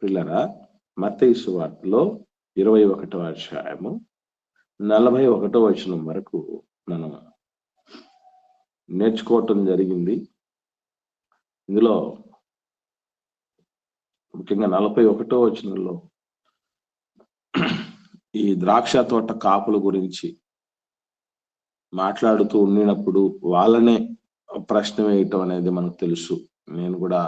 పిల్లరా, మత్తయి సువార్తలో 21వ అధ్యాయము 41వ వచనం వరకు మనం నేర్చుకోవటం జరిగింది. ఇందులో ముఖ్యంగా 41వ వచనంలో ఈ ద్రాక్ష తోట కాపుల గురించి మాట్లాడుతూ ఉండినప్పుడు వాళ్ళనే ప్రశ్న వేయటం అనేది మనకు తెలుసు. నేను కూడా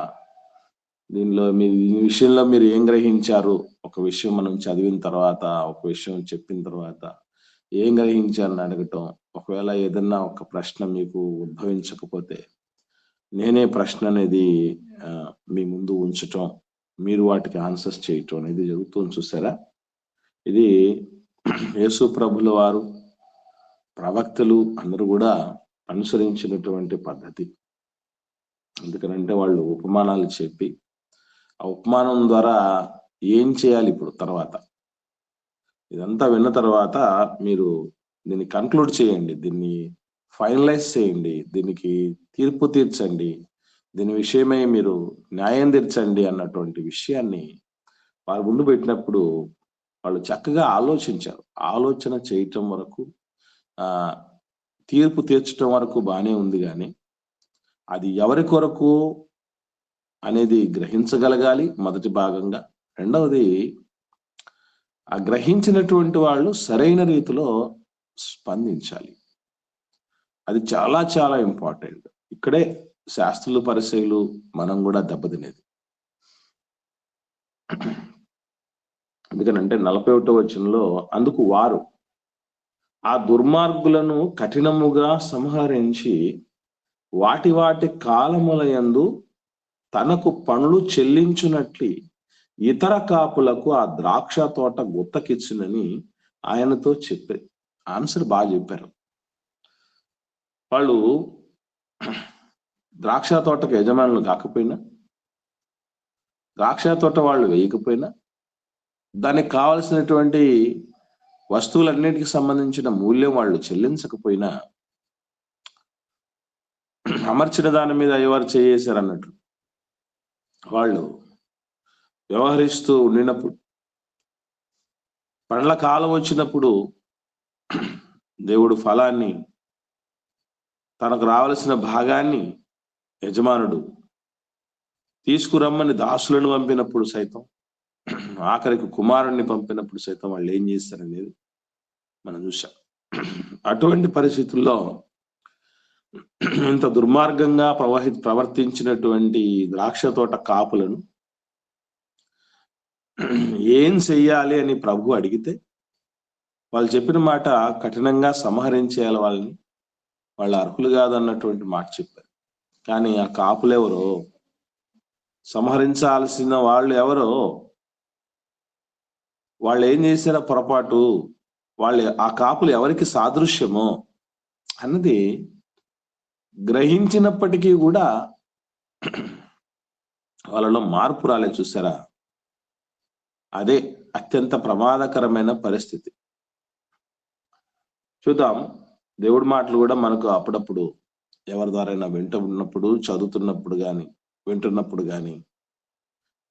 దీనిలో ఈ విషయంలో మీరు ఏం గ్రహించారు, ఒక విషయం మనం చదివిన తర్వాత, ఒక విషయం చెప్పిన తర్వాత ఏం గ్రహించారని అడగటం. ఒకవేళ ఏదన్నా ఒక ప్రశ్న మీకు ఉద్భవించకపోతే నేనే ప్రశ్న అనేది మీ ముందు ఉంచటం, మీరు వాటికి ఆన్సర్స్ చేయటం అనేది జరుగుతుంది. చూసారా, ఇది యేసు ప్రభుల వారు, ప్రవక్తలు అందరూ కూడా అనుసరించినటువంటి పద్ధతి. ఎందుకనంటే వాళ్ళు ఉపమానాలు చెప్పి ఆ ఉపమానం ద్వారా ఏం చేయాలి ఇప్పుడు తర్వాత, ఇదంతా విన్న తర్వాత మీరు దీన్ని కన్క్లూడ్ చేయండి, దీన్ని ఫైనలైజ్ చేయండి, దీనికి తీర్పు తీర్చండి, దీని విషయమై మీరు న్యాయం తీర్చండి అన్నటువంటి విషయాన్ని వారు ముందు పెట్టినప్పుడు వాళ్ళు చక్కగా ఆలోచించారు. ఆలోచన చేయటం వరకు, తీర్పు తీర్చడం వరకు బాగానే ఉంది, కానీ అది ఎవరి కొరకు అనేది గ్రహించగలగాలి మొదటి భాగంగా. రెండవది, ఆ గ్రహించినటువంటి వాళ్ళు సరైన రీతిలో స్పందించాలి. అది చాలా చాలా ఇంపార్టెంట్. ఇక్కడే శాస్త్రులు, పరిచయులు, మనం కూడా దెబ్బతినేది. ఎందుకనంటే 41వ వచనంలో, అందుకు వారు ఆ దుర్మార్గులను కఠినముగా సంహరించి వాటి వాటి కాలములయందు తనకు పనులు చెల్లించునట్లు ఇతర కాపులకు ఆ ద్రాక్ష తోట గుత్తకిచ్చునని ఆయనతో చెప్పారు. ఆన్సర్ బాగా చెప్పారు. వాళ్ళు ద్రాక్ష తోటకు యజమానులు కాకపోయినా, ద్రాక్ష తోట వాళ్ళు వేయకపోయినా, దానికి కావలసినటువంటి వస్తువులన్నిటికి సంబంధించిన మూల్యం వాళ్ళు చెల్లించకపోయినా, అమర్చిన దాని మీద అయ్యవారు చేశారు అన్నట్టు వాళ్ళు వ్యవహరిస్తూ ఉండినప్పుడు, పండ్ల కాలం వచ్చినప్పుడు దేవుడు ఫలాన్ని, తనకు రావలసిన భాగాన్ని యజమానుడు తీసుకురమ్మని దాసులను పంపినప్పుడు సైతం, ఆఖరికి కుమారుణ్ణి పంపినప్పుడు సైతం వాళ్ళు ఏం చేస్తారనేది మనం చూసాం. అటువంటి పరిస్థితుల్లో ఇంత దుర్మార్గంగా ప్రవర్తించినటువంటి ద్రాక్ష తోట కాపులను ఏం చెయ్యాలి అని ప్రభు అడిగితే, వాళ్ళు చెప్పిన మాట కఠినంగా సంహరించేయాలి వాళ్ళని, వాళ్ళు అర్హులు కాదన్నటువంటి మాట చెప్పారు. కానీ ఆ కాపులెవరో, సంహరించాల్సిన వాళ్ళు ఎవరో, వాళ్ళు ఏం చేశారో పొరపాటు, ఆ కాపులు ఎవరికి సాదృశ్యమో అన్నది గ్రహించినప్పటికీ కూడా వాళ్ళలో మార్పు రాలేదు. చూసారా, అదే అత్యంత ప్రమాదకరమైన పరిస్థితి. చూద్దాం, దేవుడి మాటలు కూడా మనకు అప్పుడప్పుడు ఎవరి ద్వారైనా వింటున్నప్పుడు, చదువుతున్నప్పుడు కానీ, వింటున్నప్పుడు కానీ,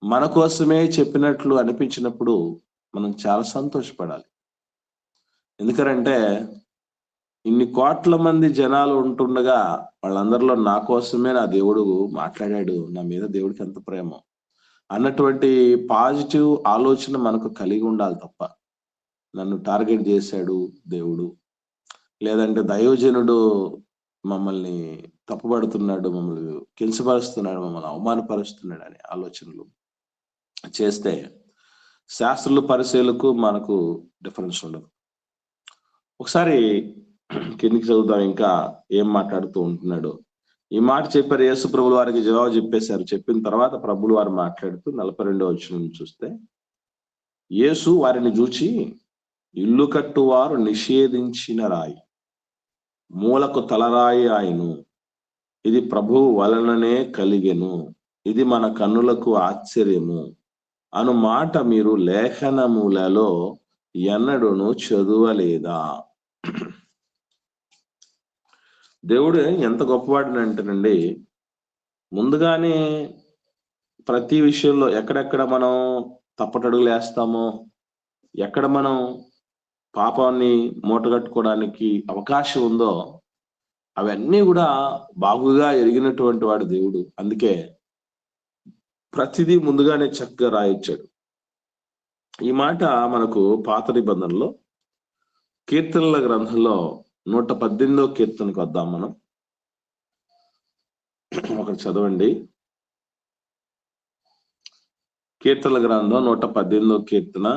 మన కోసమే చెప్పినట్లు అనిపించినప్పుడు మనం చాలా సంతోషపడాలి. ఎందుకంటే ఇన్ని కోట్ల మంది జనాలు ఉంటుండగా వాళ్ళందరిలో నా కోసమే నా దేవుడు మాట్లాడాడు, నా మీద దేవుడికి ఎంత ప్రేమ అన్నటువంటి పాజిటివ్ ఆలోచన మనకు కలిగి ఉండాలి తప్ప, నన్ను టార్గెట్ చేశాడు దేవుడు, లేదంటే దైవజనుడు మమ్మల్ని తప్పుపడుతున్నాడు, మమ్మల్ని కించపరుస్తున్నాడు, మమ్మల్ని అవమానపరుస్తున్నాడు అనే ఆలోచనలు చేస్తే శాస్త్రులు, పరిచయులకు మనకు డిఫరెన్స్ ఉండదు. ఒకసారి కిందికి చదువుతాం, ఇంకా ఏం మాట్లాడుతూ ఉంటున్నాడు. ఈ మాట చెప్పారు, యేసు ప్రభుల వారికి జవాబు చెప్పేశారు. చెప్పిన తర్వాత ప్రభులు వారు మాట్లాడుతూ 42వ వచనం చూస్తే, యేసు వారిని చూచి, ఇల్లు కట్టువారు నిషేధించిన రాయి మూలకు తలరాయి ఆయను, ఇది ప్రభువు వలననే కలిగెను, ఇది మన కన్నులకు ఆశ్చర్యము అను మాట మీరు లేఖనములలో ఎన్నడూను చదువలేదా? దేవుడు ఎంత గొప్పవాడిని అంటేనండి, ముందుగానే ప్రతి విషయంలో ఎక్కడెక్కడ మనం తప్పటడుగులు వేస్తామో, ఎక్కడ మనం పాపాన్ని మూటగట్టుకోవడానికి అవకాశం ఉందో అవన్నీ కూడా బాగుగా ఎరిగినటువంటి వాడు దేవుడు. అందుకే ప్రతిదీ ముందుగానే చక్కగా రాయించాడు. ఈ మాట మనకు పాత నిబంధనలో కీర్తనల గ్రంథంలో 118వ కీర్తనకు వద్దాం మనం. ఒకటి చదవండి. కీర్తనల గ్రంథం 118వ కీర్తన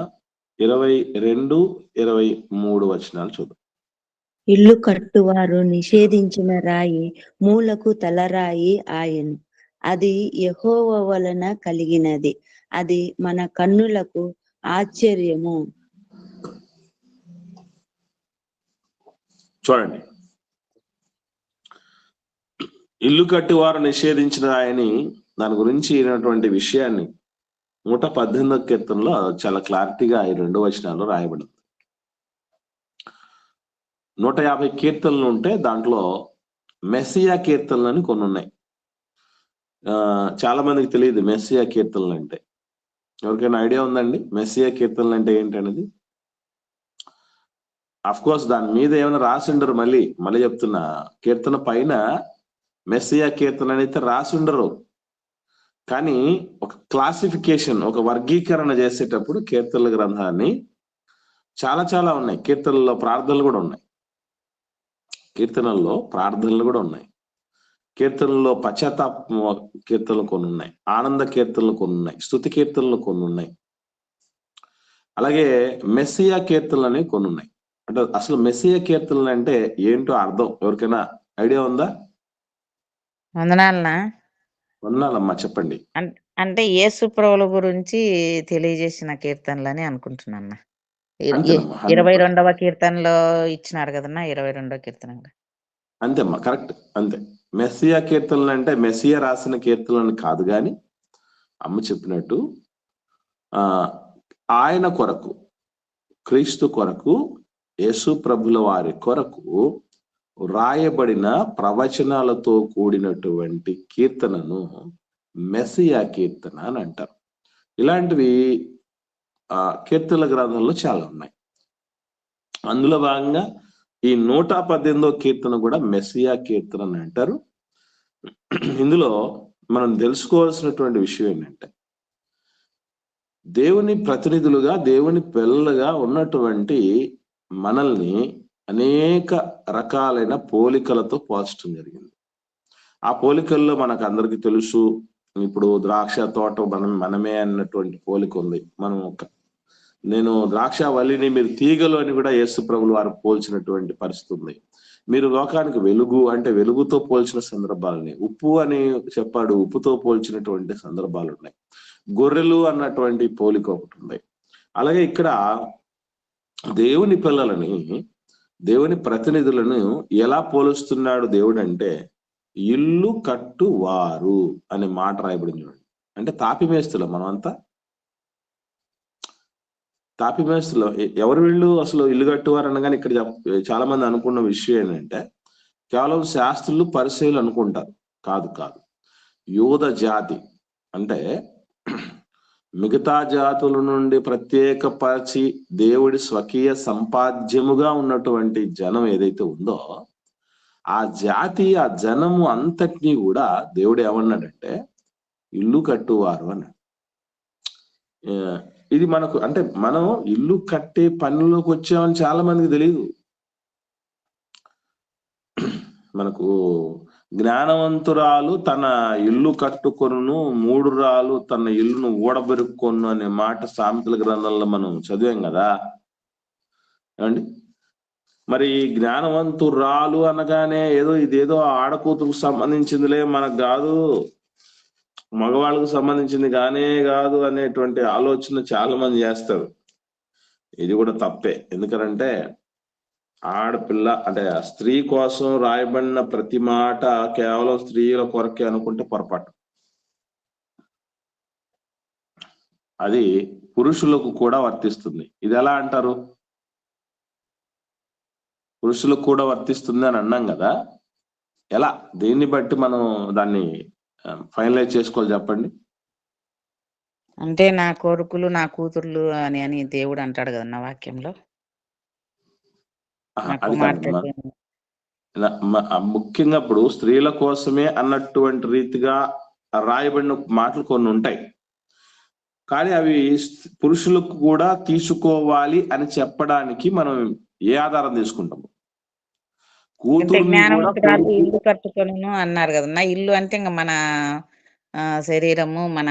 22, 23 వచనాలు చూద్దాం. ఇల్లు కట్టువారు నిషేధించిన రాయి మూలకు తలరాయి ఆయను. అది యెహోవా వలన కలిగినది. అది మన కన్నులకు ఆశ్చర్యము. చూడండి, ఇల్లు కట్టువారు నిషేధించిన రాయని దాని గురించి అయినటువంటి విషయాన్ని 118వ కీర్తనలో చాలా క్లారిటీగా ఈ 2 వచనాల్లో రాయబడింది. 150 కీర్తనలు ఉంటే దాంట్లో మెస్సియా కీర్తనలు అని కొన్ని ఉన్నాయి. చాలా మందికి తెలియదు మెస్సియా కీర్తనలు అంటే. ఎవరికైనా ఐడియా ఉందండి మెస్సియా కీర్తనలు అంటే ఏంటనేది? అఫ్ కోర్స్ దాని మీద ఏమైనా రాసిండరు. మళ్ళీ చెప్తున్నా, కీర్తన పైన మెస్సియా కీర్తన అయితే రాసిండరు. కానీ ఒక క్లాసిఫికేషన్, ఒక వర్గీకరణ చేసేటప్పుడు కీర్తనల గ్రంథాన్ని చాలా ఉన్నాయి. కీర్తనల్లో ప్రార్థనలు కూడా ఉన్నాయి. కీర్తనల్లో పశ్చాత్తాప కీర్తనలు కొన్ని ఉన్నాయి, ఆనంద కీర్తనలు కొన్ని ఉన్నాయి, స్తుతి కీర్తనలు కొన్ని ఉన్నాయి, అలాగే మెస్సియా కీర్తనలు అనేవి కొన్ని ఉన్నాయి. అంటే అసలు మెస్సియా కీర్తనలు అంటే ఏంటో అర్థం ఎవరికైనా ఐడియా ఉందా? వందనాలమ్మా, చెప్పండి. అంటే యేసు ప్రభువుల గురించి తెలియజేసిన కీర్తనలని అనుకుంటున్నా. 22వ కీర్తనలో ఇచ్చినారు కదన్నా, 22వ కీర్తన. అంతేమ్మా, కరెక్ట్, అంతే. మెస్సియా కీర్తనలు అంటే మెస్సియా రాసిన కీర్తనలు కాదు, కానీ అమ్మ చెప్పినట్టు ఆయన కొరకు, క్రీస్తు కొరకు, యేసు ప్రభుల వారి కొరకు రాయబడిన ప్రవచనాలతో కూడినటువంటి కీర్తనను మెస్సియా కీర్తన అని అంటారు. ఇలాంటివి కీర్తనల గ్రంథంలో చాలా ఉన్నాయి. అందులో భాగంగా ఈ 118వ కీర్తన కూడా మెస్సియా కీర్తన అని అంటారు. ఇందులో మనం తెలుసుకోవాల్సినటువంటి విషయం ఏంటంటే, దేవుని ప్రతినిధులుగా, దేవుని పిల్లలుగా ఉన్నటువంటి మనల్ని అనేక రకాలైన పోలికలతో పోల్చడం జరిగింది. ఆ పోలికల్లో మనకు అందరికీ తెలుసు, ఇప్పుడు ద్రాక్ష తోట మనమే అన్నటువంటి పోలిక ఉంది. నేను ద్రాక్ష వల్లిని, మీరు తీగలు అని కూడా యేసు ప్రభులు వారు పోల్చినటువంటి పరిస్థితి ఉంది. మీరు లోకానికి వెలుగు అంటే వెలుగుతో పోల్చిన సందర్భాలని, ఉప్పు అని చెప్పాడు, ఉప్పుతో పోల్చినటువంటి సందర్భాలు ఉన్నాయి. గొర్రెలు అన్నటువంటి పోలిక ఒకటి ఉంది. అలాగే ఇక్కడ దేవుని పిల్లలని, దేవుని ప్రతినిధులను ఎలా పోలుస్తున్నాడు దేవుడు అంటే, ఇల్లు కట్టువారు అనే మాట రాయబడింది. అంటే తాపిమేస్తులు, మనమంతా తాపిమేస్తులు. ఎవరు వీళ్ళు? అసలు ఇల్లు కట్టువారు అనగానే ఇక్కడ చాలా మంది అనుకున్న విషయం ఏంటంటే, కేవలం శాస్త్రులు, పరిసయ్యులు అనుకుంటారు. కాదు. యూద జాతి అంటే మిగతా జాతుల నుండి ప్రత్యేకపరిచి దేవుడి స్వకీయ సంపాద్యముగా ఉన్నటువంటి జనం ఏదైతే ఉందో, ఆ జాతి, ఆ జనము అంతటినీ కూడా దేవుడు ఏమన్నాడంటే ఇల్లు కట్టువారు అన్నాడు. ఇది మనకు అంటే మనం ఇల్లు కట్టే పనిలోకి వచ్చామని చాలా మందికి తెలియదు. మనకు జ్ఞానవంతురాలు తన ఇల్లు కట్టుకొను, 3 రాలు తన ఇల్లును ఊడబెరుక్కొను అనే మాట సామెతల గ్రంథంలో మనం చదివాం కదా ఏమండి. మరి జ్ఞానవంతురాలు అనగానే ఇదేదో ఆడకూతురుకు సంబంధించిందిలే, మనకు కాదు, మగవాళ్ళకు సంబంధించింది కాదు అనేటువంటి ఆలోచన చాలా మంది చేస్తారు. ఇది కూడా తప్పే. ఎందుకంటే ఆడపిల్ల అంటే స్త్రీ కోసం రాయబడిన ప్రతి మాట కేవలం స్త్రీల కొరకే అనుకుంటే పొరపాటు. అది పురుషులకు కూడా వర్తిస్తుంది. ఇది ఎలా అంటారు? పురుషులకు కూడా వర్తిస్తుంది అని అన్నాం కదా, ఎలా, దేన్ని బట్టి మనం దాన్ని ఫైనలైజ్ చేసుకోవాలి చెప్పండి? అంటే నా కొడుకులు నా కూతుర్లు అని దేవుడు అంటాడు కదన్న వాక్యంలో. నా అది కాదమ్మా. కుమార్తె ముఖ్యంగా ఇప్పుడు స్త్రీల కోసమే అన్నటువంటి రీతిగా రాయబడిన మాటలు కొన్ని ఉంటాయి, కానీ అవి పురుషులకు కూడా తీసుకోవాలి అని చెప్పడానికి మనం ఏ ఆధారం తీసుకుంటాము? అంటే కూతుర్ని కూడా జ్ఞానవంతురాలు ఇల్లు కట్టుకొనును అన్నారు కదన్నా. ఇల్లు అంటే ఇంకా మన శరీరము, మన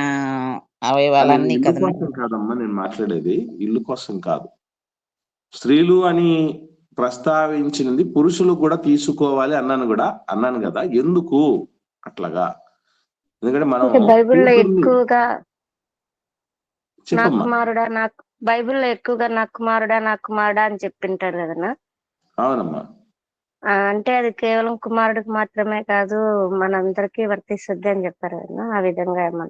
అవయవాలన్నీ ఇల్లు కదన్నా. కోసం కాదమ్మా నేను మాట్లాడేది, ఇల్లు కోసం కాదు. స్త్రీలు అని ప్రస్తావించినది పురుషులు కూడా తీసుకోవాలి అన్నాను కదా. ఎందుకు అట్లాగా? ఎందుకంటే మనం బైబిల్లో కూతుర్ని ఎక్కువగా నా చెప్పమ్మా. కుమారుడా నాకు బైబిల్లో ఎక్కువగా నా కుమారుడా అని చెప్పింటాడు కదన్నా. అవునమ్మా. అంటే అది కేవలం కుమారుడికి మాత్రమే కాదు, మనందరికీ వర్తిస్తుంది అని చెప్పారు కదన్నా. ఆ విధంగా ఏమన్నా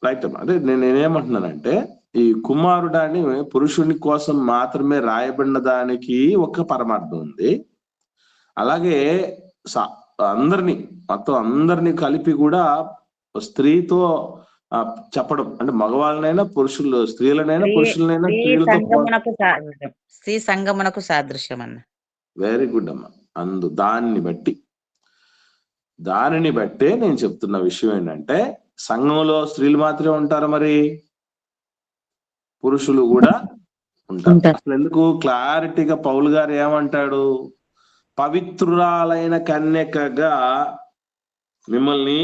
రైట్ అమ్మా. అదే నేనేమంటున్నానంటే, ఈ కుమారుడాన్ని పురుషుని కోసం మాత్రమే రాయబడిన దానికి ఒక పరమార్థం ఉంది. అలాగే అందరినీ మొత్తం అందరినీ కలిపి కూడా స్త్రీతో చెప్పడం అంటే మగవాళ్ళనైనా స్త్రీలనైనా పురుషులనైనా స్త్రీ సంగమునకు సాదృశ్యం అన్న. వెరీ గుడ్ అమ్మా. దానిని బట్టే నేను చెప్తున్న విషయం ఏంటంటే, సంఘంలో స్త్రీలు మాత్రమే ఉంటారు, మరి పురుషులు కూడా ఉంటారు. అసలు ఎందుకు క్లారిటీగా పౌలు గారు ఏమంటాడు? పవిత్రురాలైన కన్యకగా మిమ్మల్ని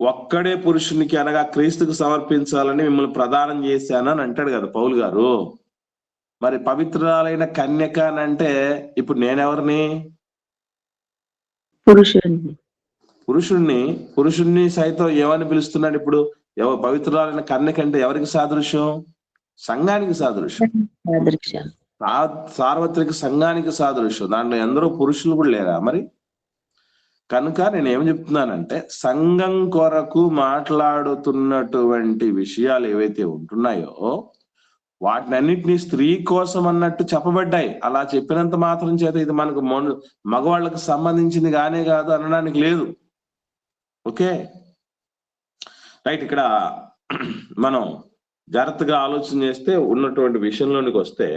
ఒక్కడే పురుషునికి అనగా క్రీస్తుకు సమర్పించాలని మిమ్మల్ని ప్రదానం చేశాను అని అంటాడు కదా పౌలు గారు. మరి పవిత్రురాలైన కన్యక అని అంటే ఇప్పుడు నేనెవరిని? పురుషుణ్ణి సైతం ఏమని పిలుస్తున్నాడు ఇప్పుడు? పవిత్రురాలైన కన్యక అంటే ఎవరికి సాదృశ్యం? సంఘానికి సాదృశ్యం, సార్వత్రిక సంఘానికి సాదృశ్యం. దాంట్లో ఎందరో పురుషులు కూడా లేరా మరి? కనుక నేను ఏం చెప్తున్నానంటే, సంఘం కొరకు మాట్లాడుతున్నటువంటి విషయాలు ఏవైతే ఉంటున్నాయో వాటినన్నిటినీ స్త్రీ కోసం అన్నట్టు చెప్పబడ్డాయి. అలా చెప్పినంత మాత్రం చేత ఇది మనకు మగవాళ్ళకు సంబంధించింది కానే కాదు అనడానికి లేదు. Okay right. ఇక్కడ మనం జాగ్రత్తగా ఆలోచన చేస్తే ఉన్నటువంటి విషయంలోనికి వస్తే,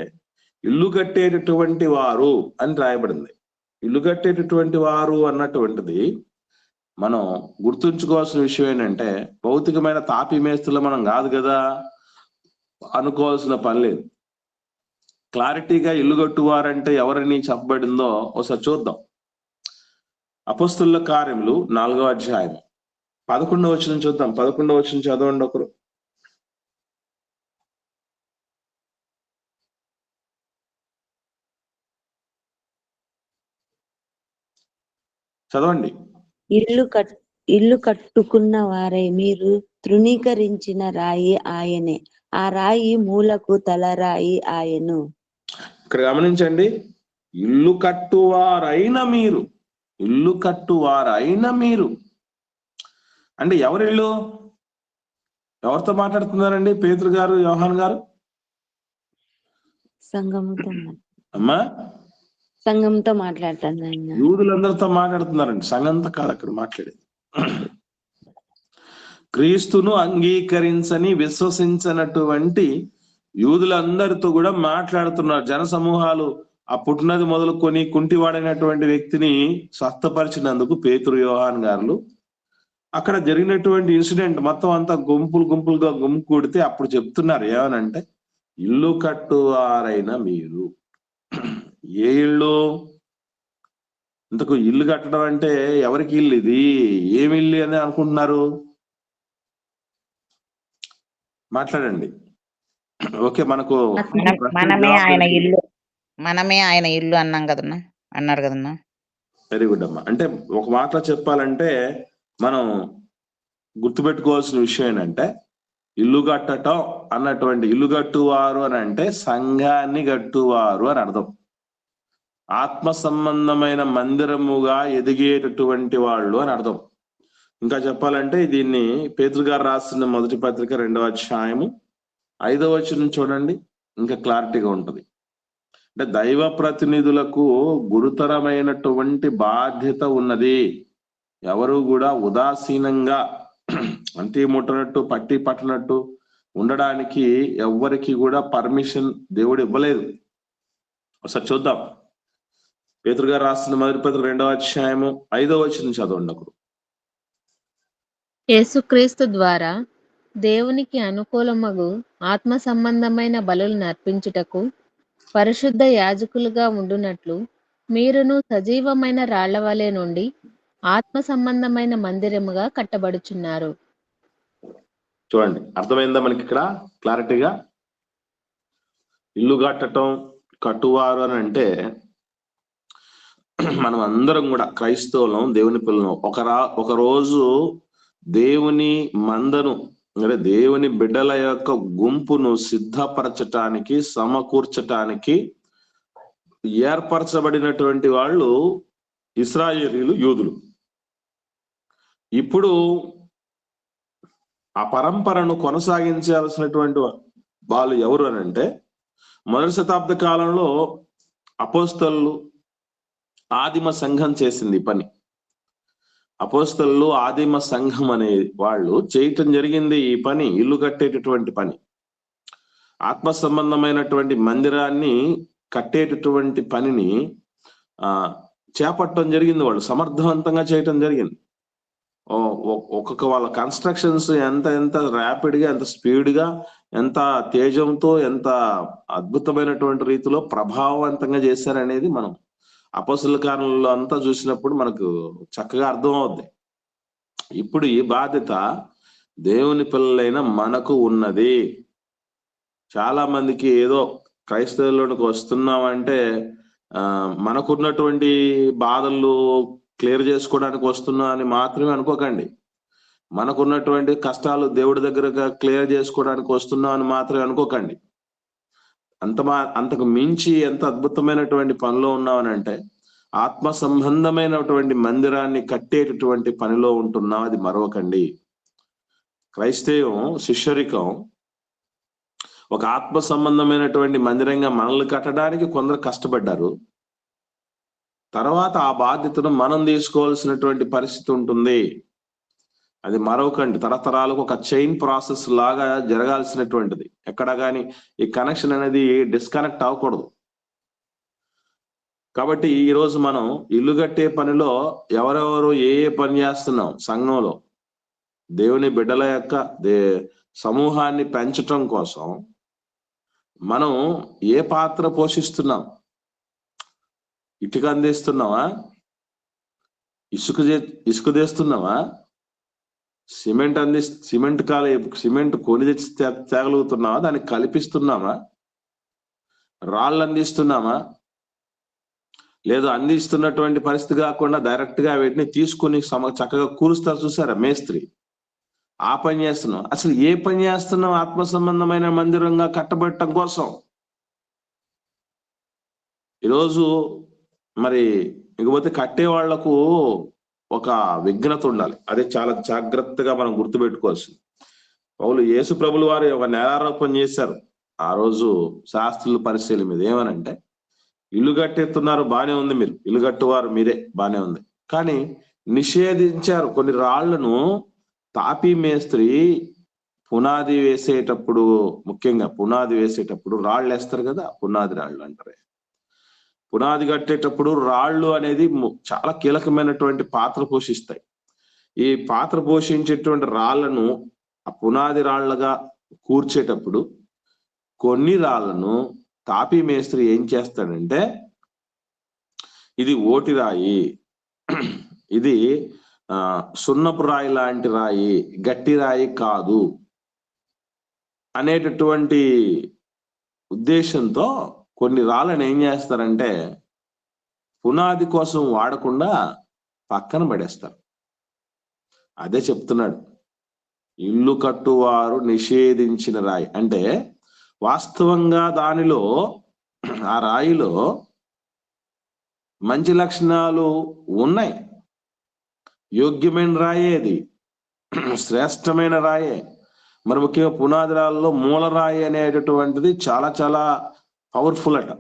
ఇల్లు కట్టేటటువంటి వారు అని రాయబడింది. ఇల్లు కట్టేటటువంటి వారు అన్నటువంటిది మనం గుర్తుంచుకోవాల్సిన విషయం ఏంటంటే, భౌతికమైన తాపి మేస్తులు మనం కాదు కదా, అనుకోవాల్సిన పని లేదు. క్లారిటీగా ఇల్లు కట్టువారంటే ఎవరిని చెప్పబడిందో ఒకసారి చూద్దాం. అపొస్తలుల కార్యములు 4వ అధ్యాయం 11వ వచనం చూద్దాం. 11వ వచనం చదవండి ఒకరు. చదవండి. ఇల్లు కట్టుకున్న వారై మీరు తృణీకరించిన రాయి ఆయనే, ఆ రాయి మూలకు తలరాయి ఆయను. ఇక్కడ గమనించండి, ఇల్లు కట్టువారైన మీరు అంటే ఎవరిల్లు? ఎవరితో మాట్లాడుతున్నారండి పేతురు గారు, యోహాన్ గారు? అమ్మా సంఘంతో మాట్లాడుతాను. యూదులందరితో మాట్లాడుతున్నారండి, సంఘంతో కాదు అక్కడ మాట్లాడేది. క్రీస్తును అంగీకరించని విశ్వసించనటువంటి యూదులందరితో కూడా మాట్లాడుతున్నారు. జన సమూహాలు ఆ పుట్టినది మొదలుకొని కుంటివాడైనటువంటి వ్యక్తిని స్వస్థపరిచినందుకు పేతురు, యోహాన్ గారు అక్కడ జరిగినటువంటి ఇన్సిడెంట్ మొత్తం అంతా గుంపులుగా గుంపుకూడితే అప్పుడు చెప్తున్నారు ఏమనంటే, ఇల్లు కట్టువారైన మీరు. ఏ ఇల్లు? ఇంతకు ఇల్లు కట్టడం అంటే ఎవరికి ఇల్లు? ఇది ఏమి ఇల్లు అని అనుకుంటున్నారు? మాట్లాడండి. ఓకే, మనకు మనమే ఆయన ఇల్లు అన్నాం కదన్నా, అన్నారు కదన్నా. వెరీ గుడ్ అమ్మా. అంటే ఒక మాట చెప్పాలంటే మనం గుర్తుపెట్టుకోవాల్సిన విషయం ఏంటంటే, ఇల్లు కట్టటం అన్నటువంటి, ఇల్లు కట్టువారు అని అంటే సంఘాన్ని కట్టువారు అని అర్థం. ఆత్మ సంబంధమైన మందిరముగా ఎదిగేటటువంటి వాళ్ళు అని అర్థం. ఇంకా చెప్పాలంటే దీన్ని పేతురు గారు రాసిన మొదటి పత్రిక 2వ అధ్యాయము 5వ వచనం చూడండి, ఇంకా క్లారిటీగా ఉంటది. అంటే దైవ ప్రతినిధులకు గురుతరమైనటువంటి బాధ్యత ఉన్నది. ఎవరు కూడా ఉదాసీనంగా అంతి ముట్టనట్టు పట్టి పట్టనట్టు ఉండడానికి ఎవ్వరికి కూడా పర్మిషన్ దేవుడు ఇవ్వలేదు. ఒకసారి చూద్దాం. పేతురు గారు రాస్తున్న 1 పేతురు 2వ అధ్యాయము 5వ వచనం చదవండి ఒకరు. యేసుక్రీస్తు ద్వారా దేవునికి అనుకూలమగు ఆత్మ సంబంధమైన బలులను అర్పించుటకు పరిశుద్ధ యాజకులుగా ఉండునట్లు మీరును సజీవమైన రాళ్లవలె నుండి ఆత్మ సంబంధమైన మందిరముగా కట్టబడుచున్నారు. చూడండి, అర్థమైందా మనకి ఇక్కడ క్లారిటీగా? ఇల్లు కట్టడం, కట్టువారు అని అంటే మనం అందరం కూడా క్రైస్తవులం, దేవుని పిల్లలం. ఒక రోజు దేవుని మందను, అంటే దేవుని బిడ్డల యొక్క గుంపును సిద్ధపరచటానికి, సమకూర్చటానికి ఏర్పరచబడినటువంటి వాళ్ళు ఇశ్రాయేలీయులు, యూదులు. ఇప్పుడు ఆ పరంపరను కొనసాగించాల్సినటువంటి వాళ్ళు ఎవరు అని అంటే, మొదటి శతాబ్ద కాలంలో అపోస్తలులు, ఆదిమ సంఘం చేసింది ఈ పని. అపోస్తలులు, ఆదిమ సంఘం అనే వాళ్ళు చేయటం జరిగింది ఈ పని, ఇల్లు కట్టేటటువంటి పని. ఆత్మ సంబంధమైనటువంటి మందిరాన్ని కట్టేటటువంటి పనిని చేపట్టడం జరిగింది. వాళ్ళు సమర్థవంతంగా చేయటం జరిగింది. ఒక్కొక్క వాళ్ళ కన్స్ట్రక్షన్స్ ఎంత ర్యాపిడ్ గా, ఎంత స్పీడ్ గా, ఎంత తేజంతో, ఎంత అద్భుతమైనటువంటి రీతిలో ప్రభావవంతంగా చేశారనేది మనం అపోస్తలుల కాలంలో అంతా చూసినప్పుడు మనకు చక్కగా అర్థం అవుద్ది. ఇప్పుడు ఈ బాధ్యత దేవుని పిల్లలైన మనకు ఉన్నది. చాలా మందికి ఏదో క్రైస్తవుల్లోనికి వస్తున్నామంటే మనకున్నటువంటి బాధలు క్లియర్ చేసుకోవడానికి వస్తున్నా అని మాత్రమే అనుకోకండి. మనకున్నటువంటి కష్టాలు దేవుడి దగ్గరగా క్లియర్ చేసుకోవడానికి వస్తున్నా అని మాత్రమే అనుకోకండి. అంతకు మించి ఎంత అద్భుతమైనటువంటి పనిలో ఉన్నామని అంటే, ఆత్మ సంబంధమైనటువంటి మందిరాన్ని కట్టేటటువంటి పనిలో ఉంటున్నాం. అది మరవకండి. క్రైస్తవం, శిష్యరికం ఒక ఆత్మ సంబంధమైనటువంటి మందిరంగా మనల్ని కట్టడానికి కొందరు కష్టపడ్డారు. తర్వాత ఆ బాధ్యతను మనం తీసుకోవాల్సినటువంటి పరిస్థితి ఉంటుంది. అది మరొకండి. తరతరాలకు ఒక చైన్ ప్రాసెస్ లాగా జరగాల్సినటువంటిది. ఎక్కడ కానీ ఈ కనెక్షన్ అనేది డిస్కనెక్ట్ అవ్వకూడదు. కాబట్టి ఈరోజు మనం ఇల్లు కట్టే పనిలో ఎవరెవరు ఏ పని చేస్తున్నాం, సంఘంలో దేవుని బిడ్డల యొక్క సమూహాన్ని పెంచటం కోసం మనం ఏ పాత్ర పోషిస్తున్నాం? ఇటుక అందిస్తున్నావా? ఇసుక తెస్తున్నావా? సిమెంట్ కొని తెచ్చి తేగలుగుతున్నావా? దాన్ని కల్పిస్తున్నామా? రాళ్ళు అందిస్తున్నామా? లేదు అందిస్తున్నటువంటి పరిస్థితి కాకుండా డైరెక్ట్ గా వీటిని తీసుకుని చక్కగా కూరుస్తారు చూసారా మేస్త్రి, ఆ పని చేస్తున్నాం. అసలు ఏ పని చేస్తున్నాం? ఆత్మ సంబంధమైన మందిరంగా కట్టబెట్టడం కోసం. ఈరోజు మరి ఇకపోతే కట్టే వాళ్లకు ఒక విఘ్నత ఉండాలి. అదే చాలా జాగ్రత్తగా మనం గుర్తుపెట్టుకోవాల్సింది. యేసు ప్రభులు వారు ఒక నేరారోపణ చేశారు ఆ రోజు శాస్త్రుల పరిశీలన మీద. ఏమనంటే, ఇల్లు కట్టేస్తున్నారు, బానే ఉంది, మీరు ఇల్లు కట్టువారు మీరే, బానే ఉంది, కానీ నిషేధించారు కొన్ని రాళ్లను. తాపీ మేస్త్రి పునాది వేసేటప్పుడు, ముఖ్యంగా పునాది వేసేటప్పుడు రాళ్ళు వేస్తారు కదా, పునాది రాళ్ళు అంటారు. పునాది కట్టేటప్పుడు రాళ్ళు అనేది చాలా కీలకమైనటువంటి పాత్ర పోషిస్తాయి. ఈ పాత్ర పోషించేటువంటి రాళ్లను ఆ పునాది రాళ్లుగా కూర్చేటప్పుడు కొన్ని రాళ్లను తాపీ మేస్త్రి ఏం చేస్తాడంటే, ఇది ఓటి రాయి, ఇది సున్నపు రాయి లాంటి రాయి, గట్టి రాయి కాదు అనేటటువంటి ఉద్దేశంతో కొన్ని రాళ్ళని ఏం చేస్తారంటే పునాది కోసం వాడకుండా పక్కన పడేస్తారు. అదే చెప్తున్నాడు, ఇల్లు కట్టువారు నిషేధించిన రాయి అంటే వాస్తవంగా దానిలో, ఆ రాయిలో మంచి లక్షణాలు ఉన్నాయి. యోగ్యమైన రాయే, అది శ్రేష్టమైన రాయే. మరి ముఖ్యంగా పునాది రాళ్ళలో మూలరాయి అనేటటువంటిది చాలా చాలా పవర్ఫుల్ అట.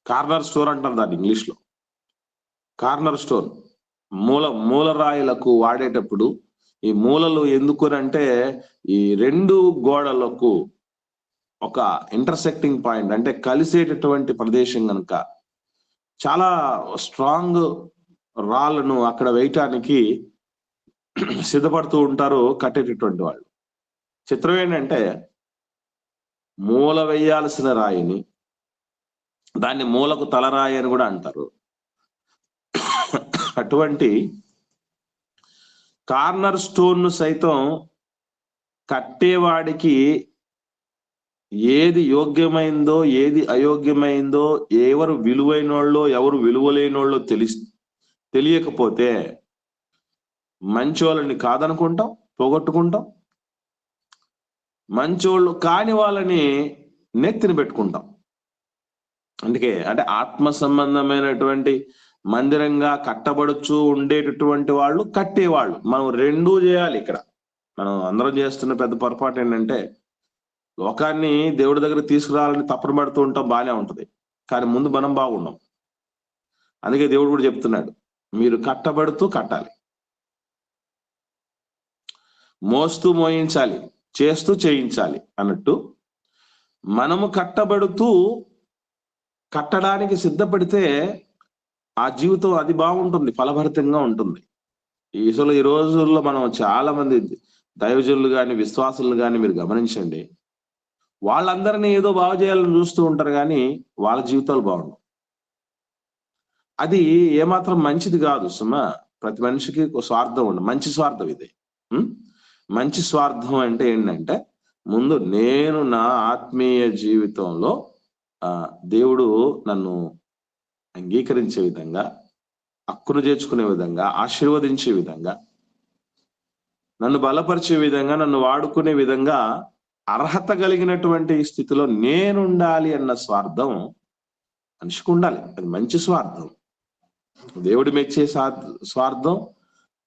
కార్నర్ స్టోర్ అంటారు దాన్ని ఇంగ్లీష్ లో, కార్నర్ స్టోన్. మూలరాయిలకు వాడేటప్పుడు ఈ మూలలు ఎందుకునంటే ఈ రెండు గోడలకు ఒక ఇంటర్సెక్టింగ్ పాయింట్, అంటే కలిసేటటువంటి ప్రదేశం కనుక చాలా స్ట్రాంగ్ రాళ్ళను అక్కడ వేయటానికి సిద్ధపడుతూ ఉంటారు కట్టేటటువంటి వాళ్ళు. చిత్రం ఏంటంటే మూల వేయాల్సిన రాయిని దాన్ని మూలకు తలరాయి అని కూడా అంటారు. అటువంటి కార్నర్ స్టోన్ సైతం కట్టేవాడికి ఏది యోగ్యమైందో ఏది అయోగ్యమైందో, ఎవరు విలువైనోళ్ళో ఎవరు విలువలేనోళ్ళో తెలియకపోతే మంచోళ్ళని కాదనుకుంటాం, పోగొట్టుకుంటాం. మంచోళ్ళు కాని వాళ్ళని నెత్తిన పెట్టుకుంటాం. అందుకే అంటే ఆత్మ సంబంధమైనటువంటి మందిరంగా కట్టబడుచు ఉండేటటువంటి వాళ్ళు కట్టేవాళ్ళు. మనం రెండూ చేయాలి. ఇక్కడ మనం అందరం చేస్తున్న పెద్ద పొరపాటు ఏంటంటే లోకాన్ని దేవుడి దగ్గర తీసుకురావాలని తప్పన పడుతూ ఉంటాం, బాగానే ఉంటది, కానీ ముందు మనం బాగున్నాం. అందుకే దేవుడు కూడా చెప్తున్నాడు, మీరు కట్టబడుతూ కట్టాలి, మోస్తూ మోయించాలి, చేస్తూ చేయించాలి అన్నట్టు మనము కట్టబడుతూ కట్టడానికి సిద్ధపడితే ఆ జీవితం అది బాగుంటుంది, ఫలభరితంగా ఉంటుంది. ఈ రోజుల్లో మనం చాలా మంది దైవజనులు కానీ విశ్వాసులు కానీ మీరు గమనించండి, వాళ్ళందరినీ ఏదో బాగు చేయాలని చూస్తూ ఉంటారు కానీ వాళ్ళ జీవితాలు బాగుండవు. అది ఏమాత్రం మంచిది కాదు సుమా. ప్రతి మనిషికి ఒక స్వార్థం ఉండదు, మంచి స్వార్థం ఇది. మంచి స్వార్థం అంటే ఏంటంటే ముందు నేను నా ఆత్మీయ జీవితంలో దేవుడు నన్ను అంగీకరించే విధంగా, హక్కును చేర్చుకునే విధంగా, ఆశీర్వదించే విధంగా, నన్ను బలపరిచే విధంగా, నన్ను వాడుకునే విధంగా అర్హత కలిగినటువంటి స్థితిలో నేనుండాలి అన్న స్వార్థం మనిషికి ఉండాలి. అది మంచి స్వార్థం, దేవుడు మెచ్చే స్వార్థం.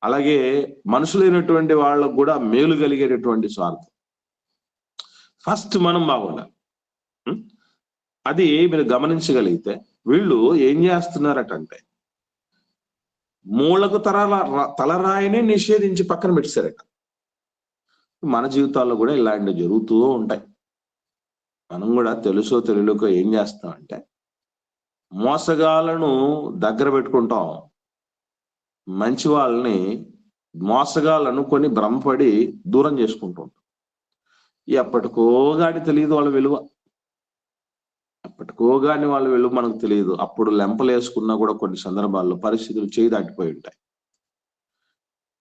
అలాగే మనుషులైనటువంటి వాళ్ళకు కూడా మేలు కలిగేటటువంటి స్వార్థం. ఫస్ట్ మనం బాగుండాలి. అది మీరు గమనించగలిగితే వీళ్ళు ఏం చేస్తున్నారటంటే మూలకు తలరాయిని నిషేధించి పక్కన పెట్టేశారట. మన జీవితాల్లో కూడా ఇలాంటివి జరుగుతూ ఉంటాయి. మనం కూడా తెలుసో తెలియకో ఏం చేస్తామంటే మోసగాళ్ళను దగ్గర పెట్టుకుంటాం, మంచి వాళ్ళని మోసగాళ్ళను కొని భ్రమపడి దూరం చేసుకుంటూ ఉంటాం. ఎప్పటికో గాని తెలియదు వాళ్ళ విలువ, ఎప్పటికో గాని వాళ్ళ విలువ మనకు తెలియదు. అప్పుడు లెంపలు వేసుకున్నా కూడా కొన్ని సందర్భాల్లో పరిస్థితులు చేయి దాటిపోయి ఉంటాయి.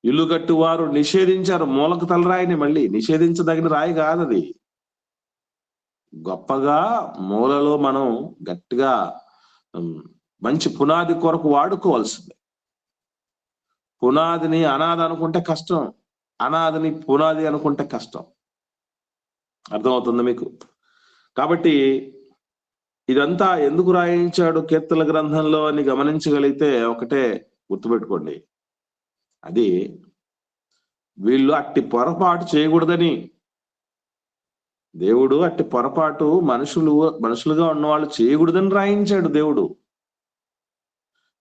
ఇల్లు కట్టువారు నిషేధించారు మూలకు తలరాయిని. మళ్ళీ నిషేధించదగిన రాయి కాదది. గొప్పగా మూలలో మనం గట్టిగా మంచి పునాది కొరకు వాడుకోవాల్సింది. పునాదిని అనాది అనుకుంటే కష్టం, అనాదిని పునాది అనుకుంటే కష్టం. అర్థమవుతుంది మీకు? కాబట్టి ఇదంతా ఎందుకు రాయించాడు కీర్తన గ్రంథంలో అని గమనించగలిగితే ఒకటే గుర్తుపెట్టుకోండి, అది వీళ్ళు అట్టి పొరపాటు చేయకూడదని. దేవుడు అట్టి పొరపాటు మనుషులుగా ఉన్నవాళ్ళు చేయకూడదని రాయించాడు దేవుడు.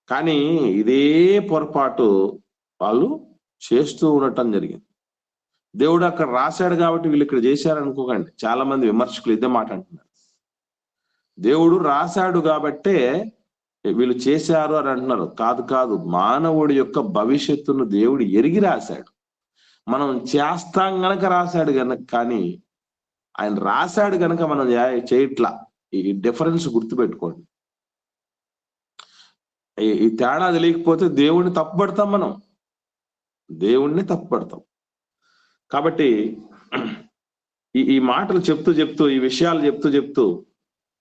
కానీ ఇదే పొరపాటు వాళ్ళు చేస్తూ ఉండటం జరిగింది. దేవుడు అక్కడ రాశాడు కాబట్టి వీళ్ళు ఇక్కడ చేశారనుకోకండి. చాలా మంది విమర్శకులు ఇదే మాట అంటున్నారు. దేవుడు రాశాడు కాబట్టే వీళ్ళు చేశారు అని అంటున్నారు. కాదు కాదు, మానవుడి యొక్క భవిష్యత్తును దేవుడు ఎరిగి రాశాడు. మనం చేస్తాం గనక రాశాడు గనక, కానీ ఆయన రాశాడు గనక మనం చేయట్లా. ఈ డిఫరెన్స్ గుర్తుపెట్టుకోండి. ఈ తేడా తెలియకపోతే దేవుణ్ణి తప్పుపడతాం, మనం దేవుణ్ణి తప్పుపడతాం. కాబట్టి ఈ మాటలు చెప్తూ ఈ విషయాలు చెప్తూ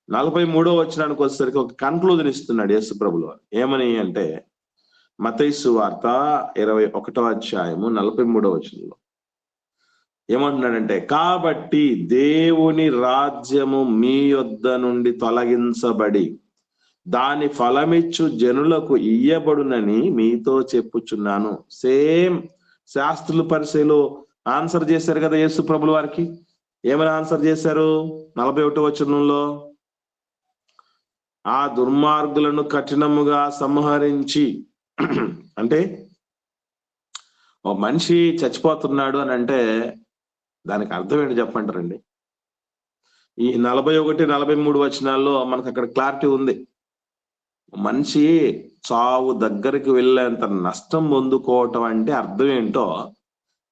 43వ వచనానికి వచ్చేసరికి ఒక కన్క్లూజన్ ఇస్తున్నాడు యేసు ప్రభువు. ఏమని అంటే మత్తయి సువార్త 21వ అధ్యాయము 43వ వచనంలో ఏమంటున్నాడంటే, కాబట్టి దేవుని రాజ్యము మీ యొద్ద నుండి తొలగించబడి దాని ఫలమిచ్చు జనులకు ఇయ్యబడునని మీతో చెప్పుచున్నాను. సేమ్ శాస్త్రులు పరిచయలు ఆన్సర్ చేశారు కదా యేసు ప్రభుల వారికి. ఏమని ఆన్సర్ చేశారు? 41వ వచనంలో, ఆ దుర్మార్గులను కఠినముగా సంహరించి, అంటే ఒక మనిషి చచ్చిపోతున్నాడు అని అంటే దానికి అర్థం ఏంటి చెప్పంటారండి? ఈ 41, 43 వచనాల్లో మనకు అక్కడ క్లారిటీ ఉంది. మనిషి చావు దగ్గరికి వెళ్ళేంత నష్టం పొందుకోవటం అంటే అర్థం ఏంటో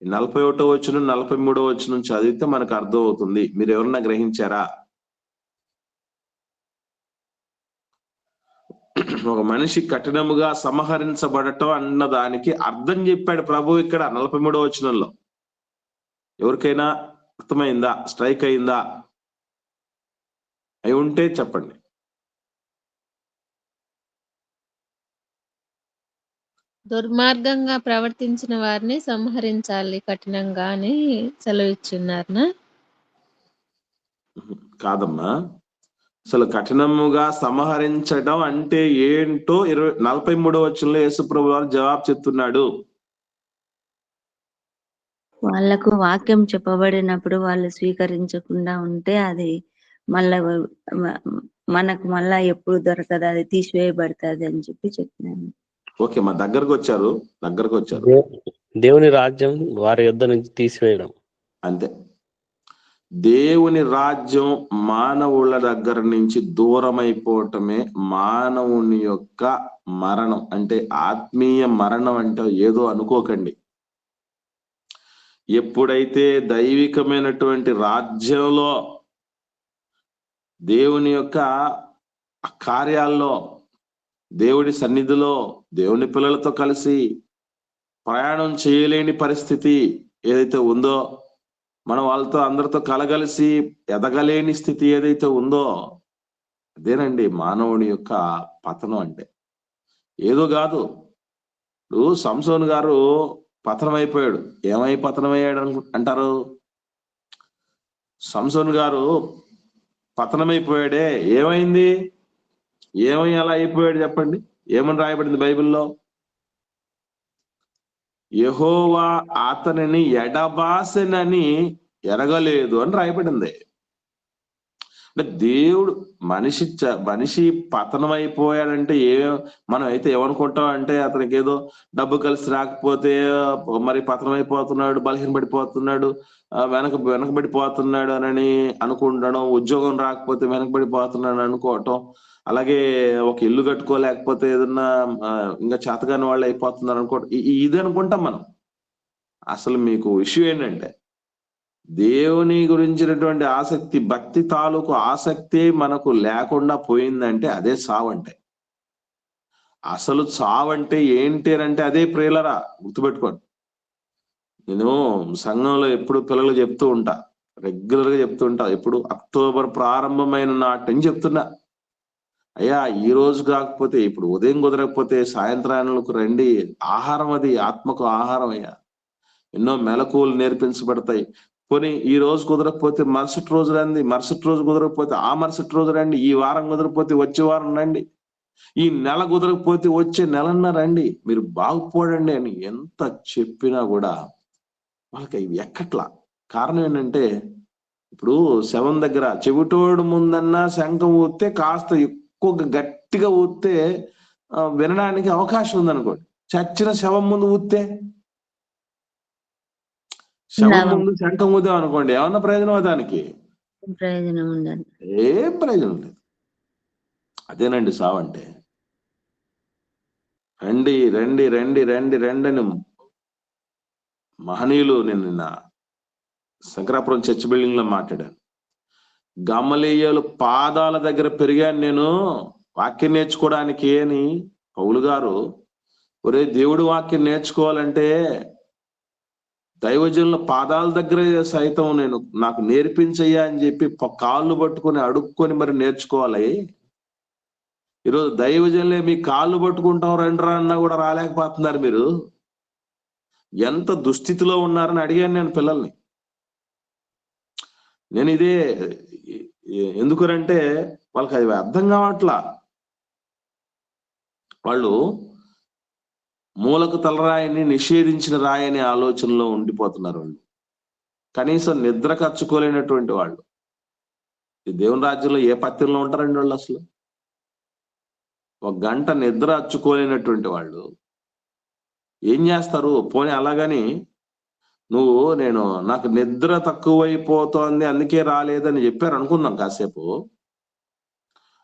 41వ వచనం 43వ వచనం చదివితే మనకు అర్థం అవుతుంది. మీరు ఎవరన్నా గ్రహించారా? ఒక మనిషి కఠినముగా సంహరించబడటం అన్న దానికి అర్థం చెప్పాడు ప్రభు ఇక్కడ 43వ వచనంలో. ఎవరికైనా అర్థమైందా? స్ట్రైక్ అయిందా? అయి ఉంటే చెప్పండి. దుర్మార్గంగా ప్రవర్తించిన వారిని సంహరించాలి కఠినంగా అని సెలవిచ్చున్నారనా? కాదమ్మా, అసలు కఠినముగా సంహరించడం అంటే ఏంటో 43వ వచనంలో యేసుప్రభు వారు జవాబు చెప్తున్నాడు. వాళ్ళకు వాక్యం చెప్పబడినప్పుడు వాళ్ళు స్వీకరించకుండా ఉంటే అది మళ్ళా మనకు మళ్ళా ఎప్పుడు దొరకదు, అది తీసివేయబడుతుంది అని చెప్పినాను. ఓకే, మా దగ్గరకు వచ్చారు. దేవుని రాజ్యం వారి యొద్ద నుంచి తీసివేయడం అంతే. దేవుని రాజ్యం మానవుల దగ్గర నుంచి దూరం అయిపోవటమే మానవుని యొక్క మరణం. అంటే ఆత్మీయ మరణం అంటే ఏదో అనుకోకండి. ఎప్పుడైతే దైవికమైనటువంటి రాజ్యంలో దేవుని యొక్క కార్యాల్లో, దేవుడి సన్నిధిలో దేవుని పిల్లలతో కలిసి ప్రయాణం చేయలేని పరిస్థితి ఏదైతే ఉందో, మనం వాళ్ళతో అందరితో కలగలిసి ఎదగలేని స్థితి ఏదైతే ఉందో, అదేనండి మానవుని యొక్క పతనం అంటే. ఏదో కాదు. ఇప్పుడు సంసోన్ గారు పతనం అయిపోయాడు. ఏమై పతనం అయ్యాడు అంటారు? సంసోన్ గారు పతనమైపోయాడే, ఏమైంది? ఏమై అలా అయిపోయాడు చెప్పండి? ఏమని రాయబడింది బైబిల్లో? యెహోవా అతనిని ఎడబాసెనని ఎరగలేదు అని రాయబడింది. అంటే దేవుడు మనిషి పతనం అయిపోయాడంటే మనం అయితే ఏమనుకుంటాం అంటే అతనికి ఏదో డబ్బు కలిసి రాకపోతే మరి పతనం అయిపోతున్నాడు, బలహీనపడిపోతున్నాడు, వెనకబడిపోతున్నాడు అని అనుకుంటాం. ఉద్యోగం రాకపోతే వెనకబడిపోతున్నాడు అనుకోవటం, అలాగే ఒక ఇల్లు కట్టుకోలేకపోతే ఏదన్నా ఇంకా చేతగాని వాళ్ళు అయిపోతున్నారు అనుకోవటం, ఇది అనుకుంటాం మనం. అసలు మీకు విషయం ఏంటంటే దేవుని గురించినటువంటి ఆసక్తి, భక్తి తాలూకు ఆసక్తి మనకు లేకుండా పోయిందంటే అదే చావంటే. అసలు చావంటే ఏంటి అంటే అదే ప్రియులరా, గుర్తుపెట్టుకోండి. నేను సంఘంలో ఎప్పుడు పిల్లలు చెప్తూ ఉంటా, రెగ్యులర్ గా చెప్తూ ఉంటా. ఎప్పుడు అక్టోబర్ ప్రారంభమైన నాటని చెప్తున్నా, అయ్యా ఈ రోజు కాకపోతే ఇప్పుడు ఉదయం కుదరకపోతే సాయంత్రానికి రండి. ఆహారం అది ఆత్మకు ఆహారం. అయ్యా ఎన్నో మెలకువలు నేర్పించబడతాయి. పోనీ ఈ రోజు కుదరకపోతే మరుసటి రోజు రండి, మరుసటి రోజు కుదరకపోతే ఆ మరుసటి రోజు రండి, ఈ వారం కుదరకపోతే వచ్చే వారం రండి, ఈ నెల కుదరకపోతే వచ్చే నెలన్న రండి, మీరు బాగుపోడండి అని ఎంత చెప్పినా కూడా వాళ్ళకి ఇవి ఎక్కట్లా. కారణం ఏంటంటే ఇప్పుడు శవం దగ్గర చెవిటోడు ముందన్నా శంఖం ఊస్తే కాస్త ఎక్కువ గట్టిగా ఊస్తే వినడానికి అవకాశం ఉందనుకోండి. చచ్చిన శవం ముందు ఊస్తే, శవం ముందు శంఖం ఊదాం అనుకోండి, ఏమన్నా ప్రయోజనం దానికి? ప్రయోజనం ఉండదు, ఏం ప్రయోజనం లేదు. అదేనండి సావంటే. రండి రండి రండి రండి రండి అని మహనీయులు, నేను నిన్న శంకరాపురం చర్చ్ బిల్డింగ్ లో మాట్లాడాను. గమలీయేలు పాదాల దగ్గర పెరిగాను నేను వాక్యం నేర్చుకోవడానికి అని పౌలు గారు, ఒరే దేవుడు వాక్యం నేర్చుకోవాలంటే దైవజనుల పాదాల దగ్గర సైతం నాకు నేర్పించయ్యా అని చెప్పి కాళ్ళు పట్టుకొని అడుక్కొని మరి నేర్చుకోవాలి. ఈరోజు దైవజనులే మీ కాళ్ళు పట్టుకుంటాం రండిరా అన్నా కూడా రాలేకపోతున్నారు. మీరు ఎంత దుస్థితిలో ఉన్నారని అడిగాను నేను పిల్లల్ని. నేను ఇదే ఎందుకనంటే వాళ్ళకి అది అర్థం కావట్లా. వాళ్ళు మూలకు తలరాయిని నిషేధించిన రాయి అనే ఆలోచనలో ఉండిపోతున్నారు. వాళ్ళు కనీసం నిద్ర కచ్చుకోలేనటువంటి వాళ్ళు ఈ దేవుని రాజ్యంలో ఏ పత్తిలో ఉంటారండి వాళ్ళు? అసలు ఒక గంట నిద్ర అచ్చుకోలేనటువంటి వాళ్ళు ఏం చేస్తారు? పోనీ అలాగని నువ్వు నాకు నిద్ర తక్కువైపోతోంది అందుకే రాలేదని చెప్పారు అనుకుందాం కాసేపు.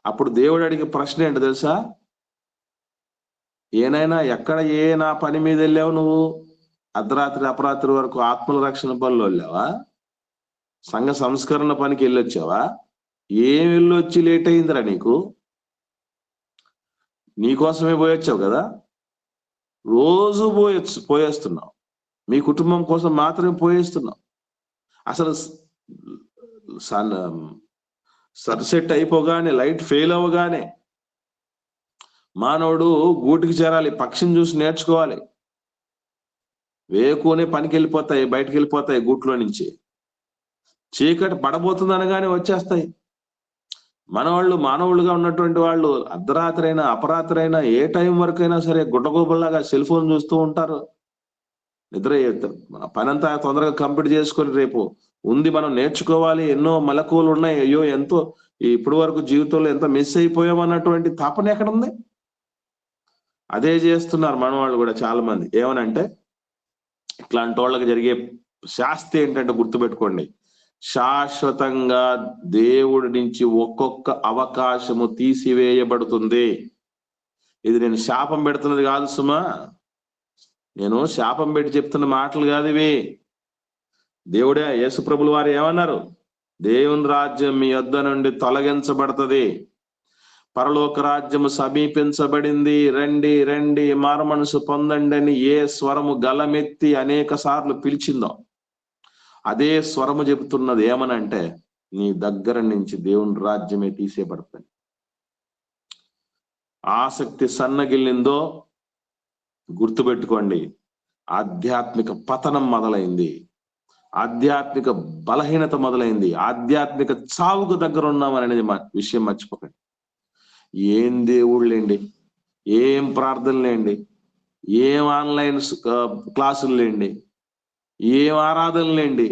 అప్పుడు దేవుడు అడిగే ప్రశ్న ఏంటి తెలుసా? నా పని మీద వెళ్ళావు నువ్వు? అర్ధరాత్రి అపరాత్రి వరకు ఆత్మల రక్షణ పనులు వెళ్ళావా? సంఘ సంస్కరణ పనికి వెళ్ళొచ్చావా? ఏం వెళ్ళొచ్చి లేట్ అయిందిరా నీకు? నీకోసమే పోయొచ్చావు కదా, రోజు పోయేస్తున్నావు. మీ కుటుంబం కోసం మాత్రమే పోయేస్తున్నావు. అసలు సన్సెట్ అయిపోగానే, లైట్ ఫెయిల్ అవ్వగానే మానవుడు గూటికి చేరాలి, పక్షిని చూసి నేర్చుకోవాలి. వేకునే పనికి వెళ్ళిపోతాయి, బయటకు వెళ్ళిపోతాయి గూట్లో నుంచి. చీకటి పడబోతుంది అనగానే వచ్చేస్తాయి. మానవులుగా ఉన్నటువంటి వాళ్ళు అర్ధరాత్రి అయినా అపరాత్రి అయినా ఏ టైం వరకు అయినా సరే గుడ్డగోబల్లాగా సెల్ ఫోన్ చూస్తూ ఉంటారు. నిద్ర పనంతా తొందరగా కంప్లీట్ చేసుకొని రేపు ఉంది మనం నేర్చుకోవాలి, ఎన్నో మెలకువలు ఉన్నాయి, అయ్యో ఎంతో ఇప్పటి వరకు జీవితంలో ఎంత మిస్ అయిపోయాం అన్నటువంటి తాపన ఎక్కడ ఉంది? అదే చేస్తున్నారు మనవాళ్ళు కూడా చాలా మంది. ఏమనంటే ఇట్లాంటి వాళ్ళకి జరిగే శాస్తి ఏంటంటే గుర్తుపెట్టుకోండి, శాశ్వతంగా దేవుడి నుంచి ఒక్కొక్క అవకాశము తీసివేయబడుతుంది. ఇది నేను శాపం పెడుతున్నది కాదు సుమా, నేను శాపం పెట్టి చెప్తున్న మాటలు కాదు ఇవి. దేవుడే యేసుప్రభుల వారు ఏమన్నారు? దేవుని రాజ్యం మీ యొద్ద నుండి తొలగించబడుతుంది, పరలోక రాజ్యము సమీపించబడింది, రండి రండి మారు మనసు పొందండి అని ఏ స్వరము గలమెత్తి అనేక సార్లు పిలిచిందో అదే స్వరము చెబుతున్నది ఏమనంటే నీ దగ్గర నుంచి దేవుని రాజ్యమే తీసేయబడుతుంది. ఆసక్తి సన్నగిల్లిందో గుర్తుపెట్టుకోండి, ఆధ్యాత్మిక పతనం మొదలైంది, ఆధ్యాత్మిక బలహీనత మొదలైంది, ఆధ్యాత్మిక చావుకు దగ్గర ఉన్నామనేది విషయం మర్చిపోకండి. ఏం దేవుళ్ళేండి, ఏం ప్రార్థనలేండి, ఏం ఆన్లైన్ క్లాసులు లేండి, ఏం ఆరాధనలేండి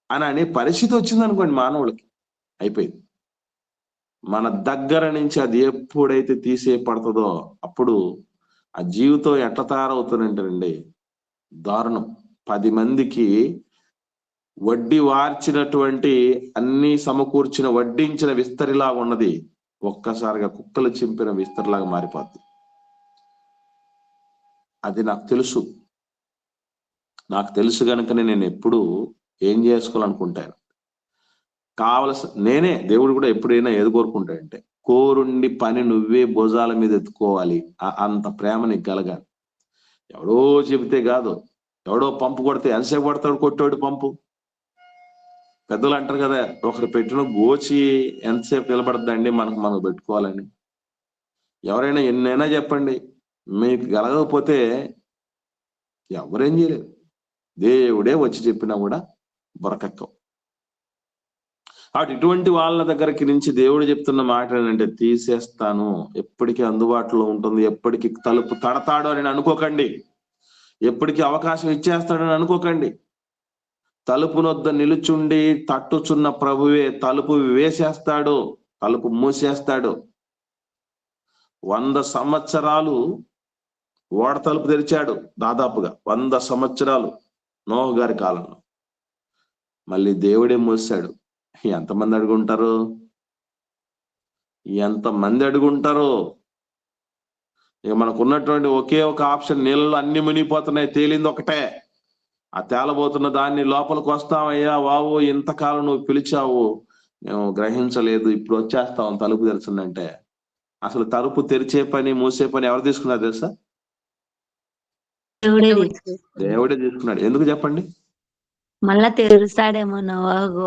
అనే పరిస్థితి వచ్చింది అనుకోండి మానవులకి, అయిపోయింది. మన దగ్గర నుంచి అది ఎప్పుడైతే తీసేయబడుతుందో అప్పుడు ఆ జీవితం ఎట్లా తయారవుతుందంటేనండి దారుణం. 10 మందికి వడ్డీ వార్చినటువంటి అన్ని సమకూర్చిన వడ్డించిన విస్తరిలా ఉన్నది ఒక్కసారిగా కుక్కలు చింపిన విస్తరిలాగా మారిపోద్ది. అది నాకు తెలుసు కనుకనే నేను ఎప్పుడు ఏం చేసుకోవాలనుకుంటాను, నేనే దేవుడు కూడా ఎప్పుడైనా ఏది కోరుకుంటాడంటే కోరుండి పని నువ్వే భుజాల మీద ఎత్తుకోవాలి, అంత ప్రేమ నీకు కలగాలి. ఎవడో చెబితే కాదు, ఎవడో పంపు కొడితే ఎంతసేపు కొడతాడు కొట్టాడు పంపు. పెద్దలు అంటారు కదా, ఒకరు పెట్టిన గోచి ఎంతసేపు నిలబడద్దండి మనకు పెట్టుకోవాలని. ఎవరైనా ఎన్నైనా చెప్పండి, మీకు కలగకపోతే ఎవరేం చేయలేరు. దేవుడే వచ్చి చెప్పినా కూడా బొరకెక్కవు. ఇటువంటి వాళ్ళ దగ్గరికి నుంచి దేవుడు చెప్తున్న మాట ఏంటంటే తీసేస్తాను, ఎప్పటికీ అందుబాటులో ఉంటుంది, ఎప్పటికీ తలుపు తడతాడు అని అనుకోకండి, ఎప్పటికీ అవకాశం ఇచ్చేస్తాడని అనుకోకండి. తలుపునొద్ద నిలుచుండి తట్టుచున్న ప్రభువే తలుపు వేసేస్తాడు, తలుపు మూసేస్తాడు. 100 సంవత్సరాలు ఓడ తలుపు తెరిచాడు, దాదాపుగా 100 సంవత్సరాలు నోహు గారి కాలంలో. మళ్ళీ దేవుడే మూసాడు. ఎంతమంది అడుగుంటారు? ఇక మనకు ఉన్నటువంటి ఒకే ఒక ఆప్షన్, నీళ్ళలో అన్ని మునిగిపోతున్నాయి, తేలింది ఒకటే. ఆ తేలబోతున్న దాన్ని లోపలికి వస్తామయ్యా బాబు, ఇంతకాలం నువ్వు పిలిచావు, మేము గ్రహించలేదు, ఇప్పుడు వచ్చేస్తాం తలుపు తెరిచిందంటే. అసలు తలుపు తెరిచే పని మూసే పని ఎవరు తీసుకున్నారు తెలుసా? దేవుడే తీసుకున్నాడు. ఎందుకు చెప్పండి? మళ్ళా తెరుస్తాడేమో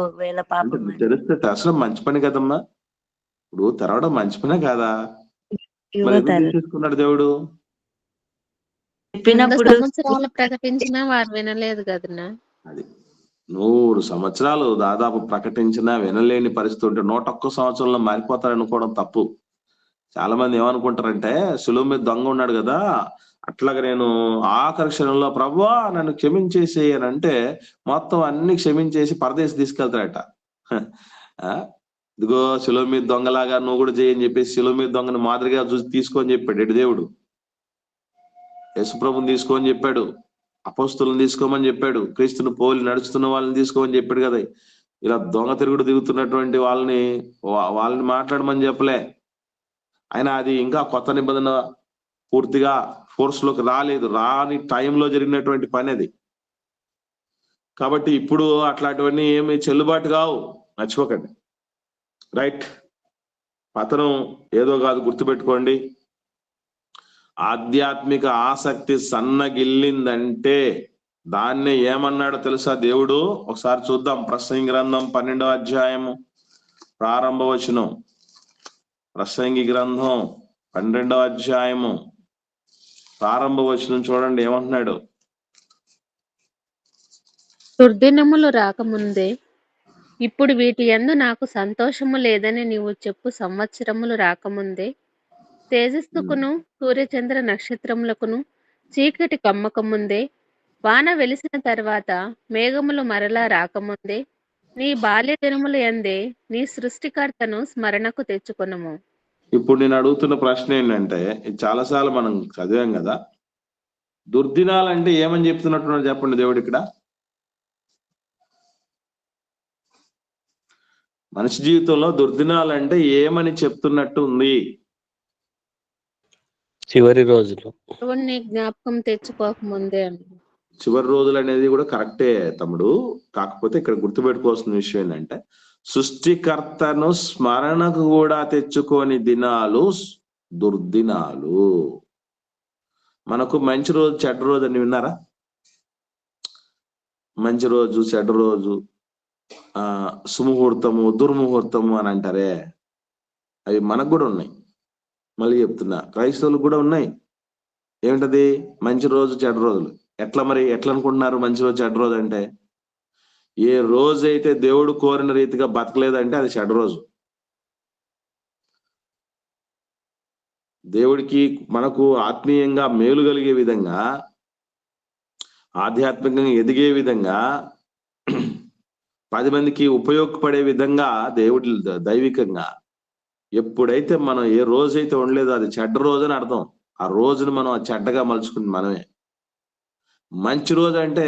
ఒకవేళ పాపం తెరిస్తే అసలు మంచి పని కదమ్మా. ఇప్పుడు తెరవడం మంచి పనే కాదా? తీసుకున్నాడు దేవుడు. చెప్పినప్పుడు సంవత్సరాలు ప్రకటించినా వారు వినలేదు కదన్నా. అది 100 సంవత్సరాలు దాదాపు ప్రకటించినా వినలేని పరిస్థితి ఉంటే 101 సంవత్సరంలో మారిపోతారనుకోవడం తప్పు. చాలా మంది ఏమనుకుంటారంటే సులువు మీద దొంగ ఉన్నాడు కదా, అట్లాగా నేను ఆఖరి క్షణంలో ప్రభువా నన్ను క్షమించేసి అని అంటే మొత్తం అన్ని క్షమించేసి పరదేశం తీసుకెళ్తాడట. ఇదిగో సులువు మీద దొంగలాగా నువ్వు కూడా చేయని చెప్పేసి సులువు మీద దొంగను మాదిరిగా చూసి తీసుకొని చెప్పాడు దేవుడు. యేసుప్రభుని తీసుకోమని చెప్పాడు, అపోస్తులను తీసుకోమని చెప్పాడు, క్రీస్తును పోలి నడుస్తున్న వాళ్ళని తీసుకోమని చెప్పాడు కదా. ఇలా దొంగ తిరుగుడు దిగుతున్నటువంటి వాళ్ళని మాట్లాడమని చెప్పలే ఆయన. అది ఇంకా కొత్త నిబంధన పూర్తిగా ఫోర్స్ లోకి రాలేదు, రాని టైంలో జరిగినటువంటి పని అది. కాబట్టి ఇప్పుడు అట్లాంటివన్నీ ఏమి చెల్లుబాటు కావు, మర్చిపోకండి. రైట్, పతనం ఏదో కాదు, గుర్తుపెట్టుకోండి. ఆధ్యాత్మిక ఆసక్తి సన్నగిల్లిందంటే దాన్నే ఏమన్నాడో తెలుసా దేవుడు? ఒకసారి చూద్దాం. ప్రసంగి గ్రంథం 12వ అధ్యాయము ప్రారంభ వచనం. ప్రసంగి గ్రంథం 12వ అధ్యాయము ప్రారంభ వచనం చూడండి ఏమంటున్నాడు. దుర్దినములు రాకముందే ఇప్పుడు వీటి యందు నాకు సంతోషము లేదని నీవు చెప్పు సంవత్సరములు రాకముందే తేజస్సుకును సూర్యచంద్ర నక్షత్రములకును చీకటి కమ్మకముందే వాన వెలిసిన తర్వాత మేఘములు మరలా రాకముందే నీ బాల్య దినముల యందే నీ సృష్టికర్తను స్మరణకు తెచ్చుకొనుము. ఇప్పుడు నేను అడుగుతున్న ప్రశ్న ఏంటంటే, ఇది చాలాసార్లు మనం చదివాం కదా, దుర్దినాలంటే ఏమని చెప్తున్నట్టున్నారు చెప్పండి దేవుడు ఇక్కడ? మనిషి జీవితంలో దుర్దినాలంటే ఏమని చెప్తున్నట్టు ఉంది? చివరి రోజులు, దేవుణ్ణి జ్ఞాపకం తెచ్చుకోకముందే అన్నాడు. చివరి రోజులు అనేది కూడా కరెక్టే తమ్ముడు. కాకపోతే ఇక్కడ గుర్తుపెట్టుకోవాల్సిన విషయం ఏంటంటే, సృష్టికర్తను స్మరణకు కూడా తెచ్చుకోని దినాలు దుర్దినాలు. మనకు మంచి రోజు చెడ్డ రోజు అని విన్నారా? మంచి రోజు చెడ్డ రోజు, సుముహూర్తము దుర్ముహూర్తము అని అంటారే, అవి మనకు కూడా ఉన్నాయి. మళ్ళీ చెప్తున్నా, క్రైస్తవులకు కూడా ఉన్నాయి. ఏమిటది? మంచి రోజు చెడ్డ రోజులు. ఎట్లా అనుకుంటున్నారు మంచి రోజు చెడ్డ రోజు అంటే? ఏ రోజైతే దేవుడు కోరిన రీతిగా బతకలేదంటే అది చెడ్డ రోజు. దేవుడికి మనకు ఆత్మీయంగా మేలు కలిగే విధంగా, ఆధ్యాత్మికంగా ఎదిగే విధంగా, 10 మందికి ఉపయోగపడే విధంగా దేవుడి దైవికంగా ఎప్పుడైతే మనం ఏ రోజైతే ఉండలేదో అది చెడ్డ రోజు అని అర్థం. ఆ రోజును మనం చెడ్డగా మలుచుకుంది మనమే. మంచి రోజు అంటే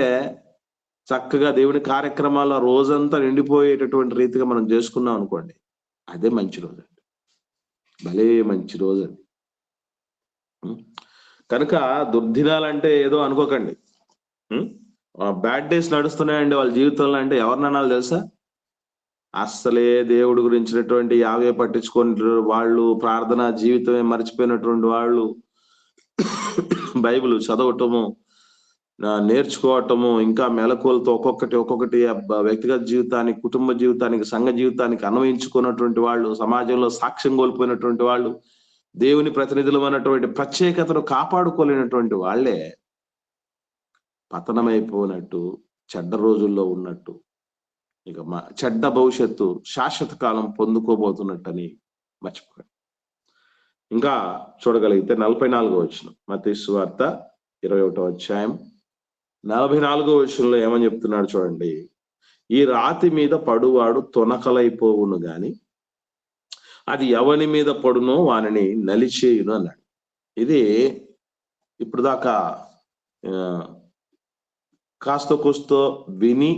చక్కగా దేవుని కార్యక్రమాల్లో రోజంతా నిండిపోయేటటువంటి రీతిగా మనం చేసుకున్నాం అనుకోండి, అదే మంచి రోజు అండి. భలే మంచి రోజు అండి. కనుక దుర్దినాలంటే ఏదో అనుకోకండి. బ్యాడ్ డేస్ నడుస్తున్నాయండి వాళ్ళ జీవితంలో అంటే ఎవరినన్నాలో తెలుసా? అస్సలే దేవుడి గురించినటువంటి యావే పట్టించుకొని వాళ్ళు, ప్రార్థన జీవితమే మర్చిపోయినటువంటి వాళ్ళు, బైబిల్ చదవటము, నేర్చుకోవటము, ఇంకా మెలకువలతో ఒక్కొక్కటి వ్యక్తిగత జీవితానికి, కుటుంబ జీవితానికి, సంఘ జీవితానికి అన్వయించుకున్నటువంటి వాళ్ళు, సమాజంలో సాక్ష్యం కోల్పోయినటువంటి వాళ్ళు, దేవుని ప్రతినిధులు అన్నటువంటి ప్రత్యేకతను కాపాడుకోలేనటువంటి వాళ్ళే పతనమైపోయినట్టు, చెడ్డ రోజుల్లో ఉన్నట్టు, ఇక చెడ్డ భవిష్యత్తు, శాశ్వత కాలం పొందుకోబోతున్నట్టని మర్చిపోయాడు. ఇంకా చూడగలిగితే 44వ వచనం, మత్తయి సువార్త 21వ అధ్యాయం 44వ వచనంలో ఏమని చెప్తున్నాడు చూడండి. ఈ రాతి మీద పడువాడు తొనకలైపోవును గాని అది ఎవని మీద పడునో వానిని నలిచేయును అన్నాడు. ఇది ఇప్పుడు దాకా కాస్త కూస్తో విని,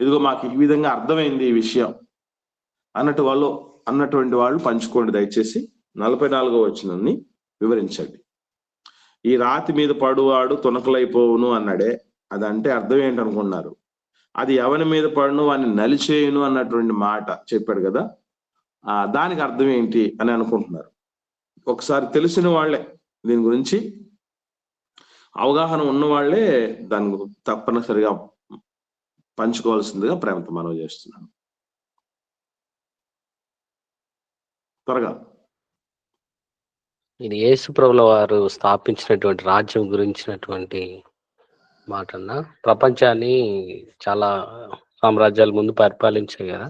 ఇదిగో మాకు ఈ విధంగా అర్థమైంది ఈ విషయం అన్నటువంటి వాళ్ళు పంచుకోండి దయచేసి. 44వ వచనాన్ని వివరించండి. ఈ రాతి మీద పడువాడు తొనకలైపోవును అన్నాడే, అదంటే అర్థం ఏంటనుకున్నారు? అది ఎవరి మీద పడును వాడిని నలిచేయును అన్నటువంటి మాట చెప్పాడు కదా, దానికి అర్థం ఏంటి అని అనుకుంటున్నారు. ఒకసారి తెలిసిన వాళ్ళే, దీని గురించి అవగాహన ఉన్న వాళ్ళే దాని తప్పనిసరిగా పంచుకోవాల్సిందిగా ప్రేమతో మనవి చేస్తున్నాను. త్వరగా. ఇది యేసు ప్రభుల వారు స్థాపించినటువంటి రాజ్యం గురించినటువంటి మాట అన్న. ప్రపంచాన్ని చాలా సామ్రాజ్యాల ముందు పరిపాలించాయి కదా,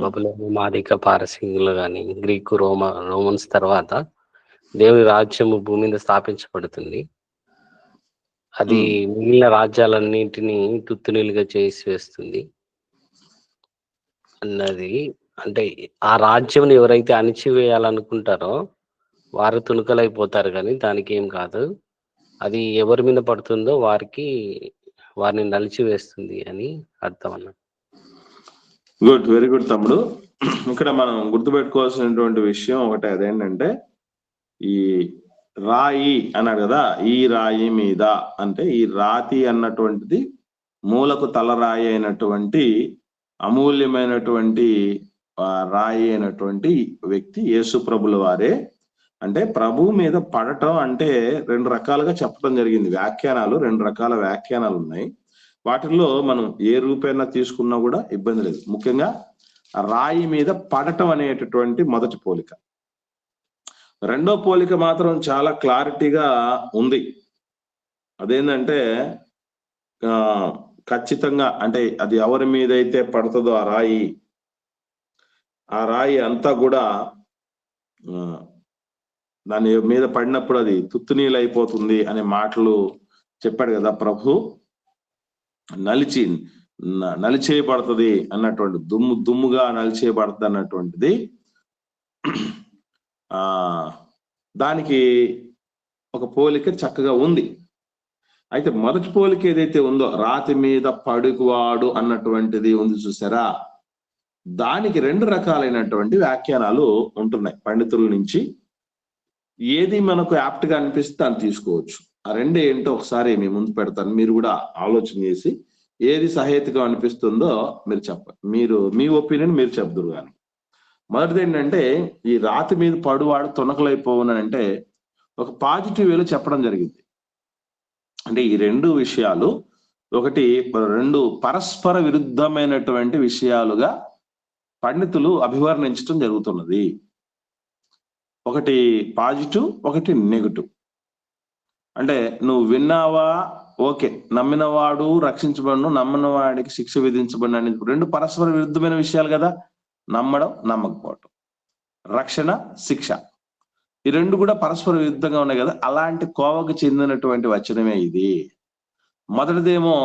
బబులోను, మాదిక, పారసీకులు కానీ, గ్రీకు, రోమన్స్ తర్వాత దేవుని రాజ్యము భూమి మీద స్థాపించబడుతుంది. అది మిగిలిన రాజ్యాలన్నింటినీ తుత్తునీలుగా చేసి వేస్తుంది అన్నది. అంటే ఆ రాజ్యం ఎవరైతే అణిచివేయాలనుకుంటారో వారు తుణుకలైపోతారు, కానీ దానికి ఏం కాదు. అది ఎవరి మీద పడుతుందో వారిని నలిచివేస్తుంది అని అర్థం అన్న. గుడ్, వెరీ గుడ్ తమ్ముడు. ఇక్కడ మనం గుర్తుపెట్టుకోవాల్సినటువంటి విషయం ఒకటి అదేంటంటే, ఈ రాయి అన్నాడు కదా, ఈ రాయి మీద అంటే ఈ రాతి అన్నటువంటిది మూలకు తలరాయి అయినటువంటి అమూల్యమైనటువంటి రాయి అయినటువంటి వ్యక్తి యేసు ప్రభుల వారే. అంటే ప్రభు మీద పడటం అంటే రెండు రకాలుగా చెప్పడం జరిగింది. వ్యాఖ్యానాలు, రెండు రకాల వ్యాఖ్యానాలు ఉన్నాయి. వాటిల్లో మనం ఏ రూపైనా తీసుకున్నా కూడా ఇబ్బంది లేదు. ముఖ్యంగా రాయి మీద పడటం అనేటటువంటి మొదటి పోలిక. రెండో పోలిక మాత్రం చాలా క్లారిటీగా ఉంది. అదేంటంటే ఖచ్చితంగా అంటే అది ఎవరి మీద అయితే పడుతుందో ఆ రాయి అంతా కూడా దాని మీద పడినప్పుడు అది తుత్తునీళ్ళు అయిపోతుంది అనే మాటలు చెప్పాడు కదా ప్రభు. నలిచేయబడుతుంది అన్నటువంటి, దుమ్ముగా నలిచేయబడుతుంది అన్నటువంటిది దానికి ఒక పోలిక చక్కగా ఉంది. అయితే మొదటి పోలిక ఏదైతే ఉందో రాతి మీద పడుకువాడు అన్నటువంటిది ఉంది చూసారా, దానికి రెండు రకాలైనటువంటి వ్యాఖ్యానాలు ఉంటున్నాయి పండితుల నుంచి. ఏది మనకు యాప్ట్ గా అనిపిస్తే అని తీసుకోవచ్చు. ఆ రెండు ఏంటో ఒకసారి మీ ముందు పెడతాను, మీరు కూడా ఆలోచన చేసి ఏది సహేతుగా అనిపిస్తుందో మీరు మీరు మీ ఒపీనియన్ మీరు చెప్దురు. కానీ మొదటిది ఏంటంటే, ఈ రాతి మీద పడువాడు తొనకలైపోవునంటే ఒక పాజిటివ్ వేలో చెప్పడం జరిగింది. అంటే ఈ రెండు విషయాలు రెండు పరస్పర విరుద్ధమైనటువంటి విషయాలుగా పండితులు అభివర్ణించడం జరుగుతున్నది. ఒకటి పాజిటివ్, ఒకటి నెగటివ్. అంటే నువ్వు విన్నావా, ఓకే, నమ్మినవాడు రక్షించబడును, నమ్మిన వాడికి శిక్ష విధించబడిన అనేది రెండు పరస్పర విరుద్ధమైన విషయాలు కదా. నమ్మడం, నమ్మకపోవటం, రక్షణ, శిక్ష, ఈ రెండు కూడా పరస్పర విరుద్ధంగా ఉన్నాయి కదా. అలాంటి కోవకు చెందినటువంటి వచనమే ఇది. మొదటిదేమో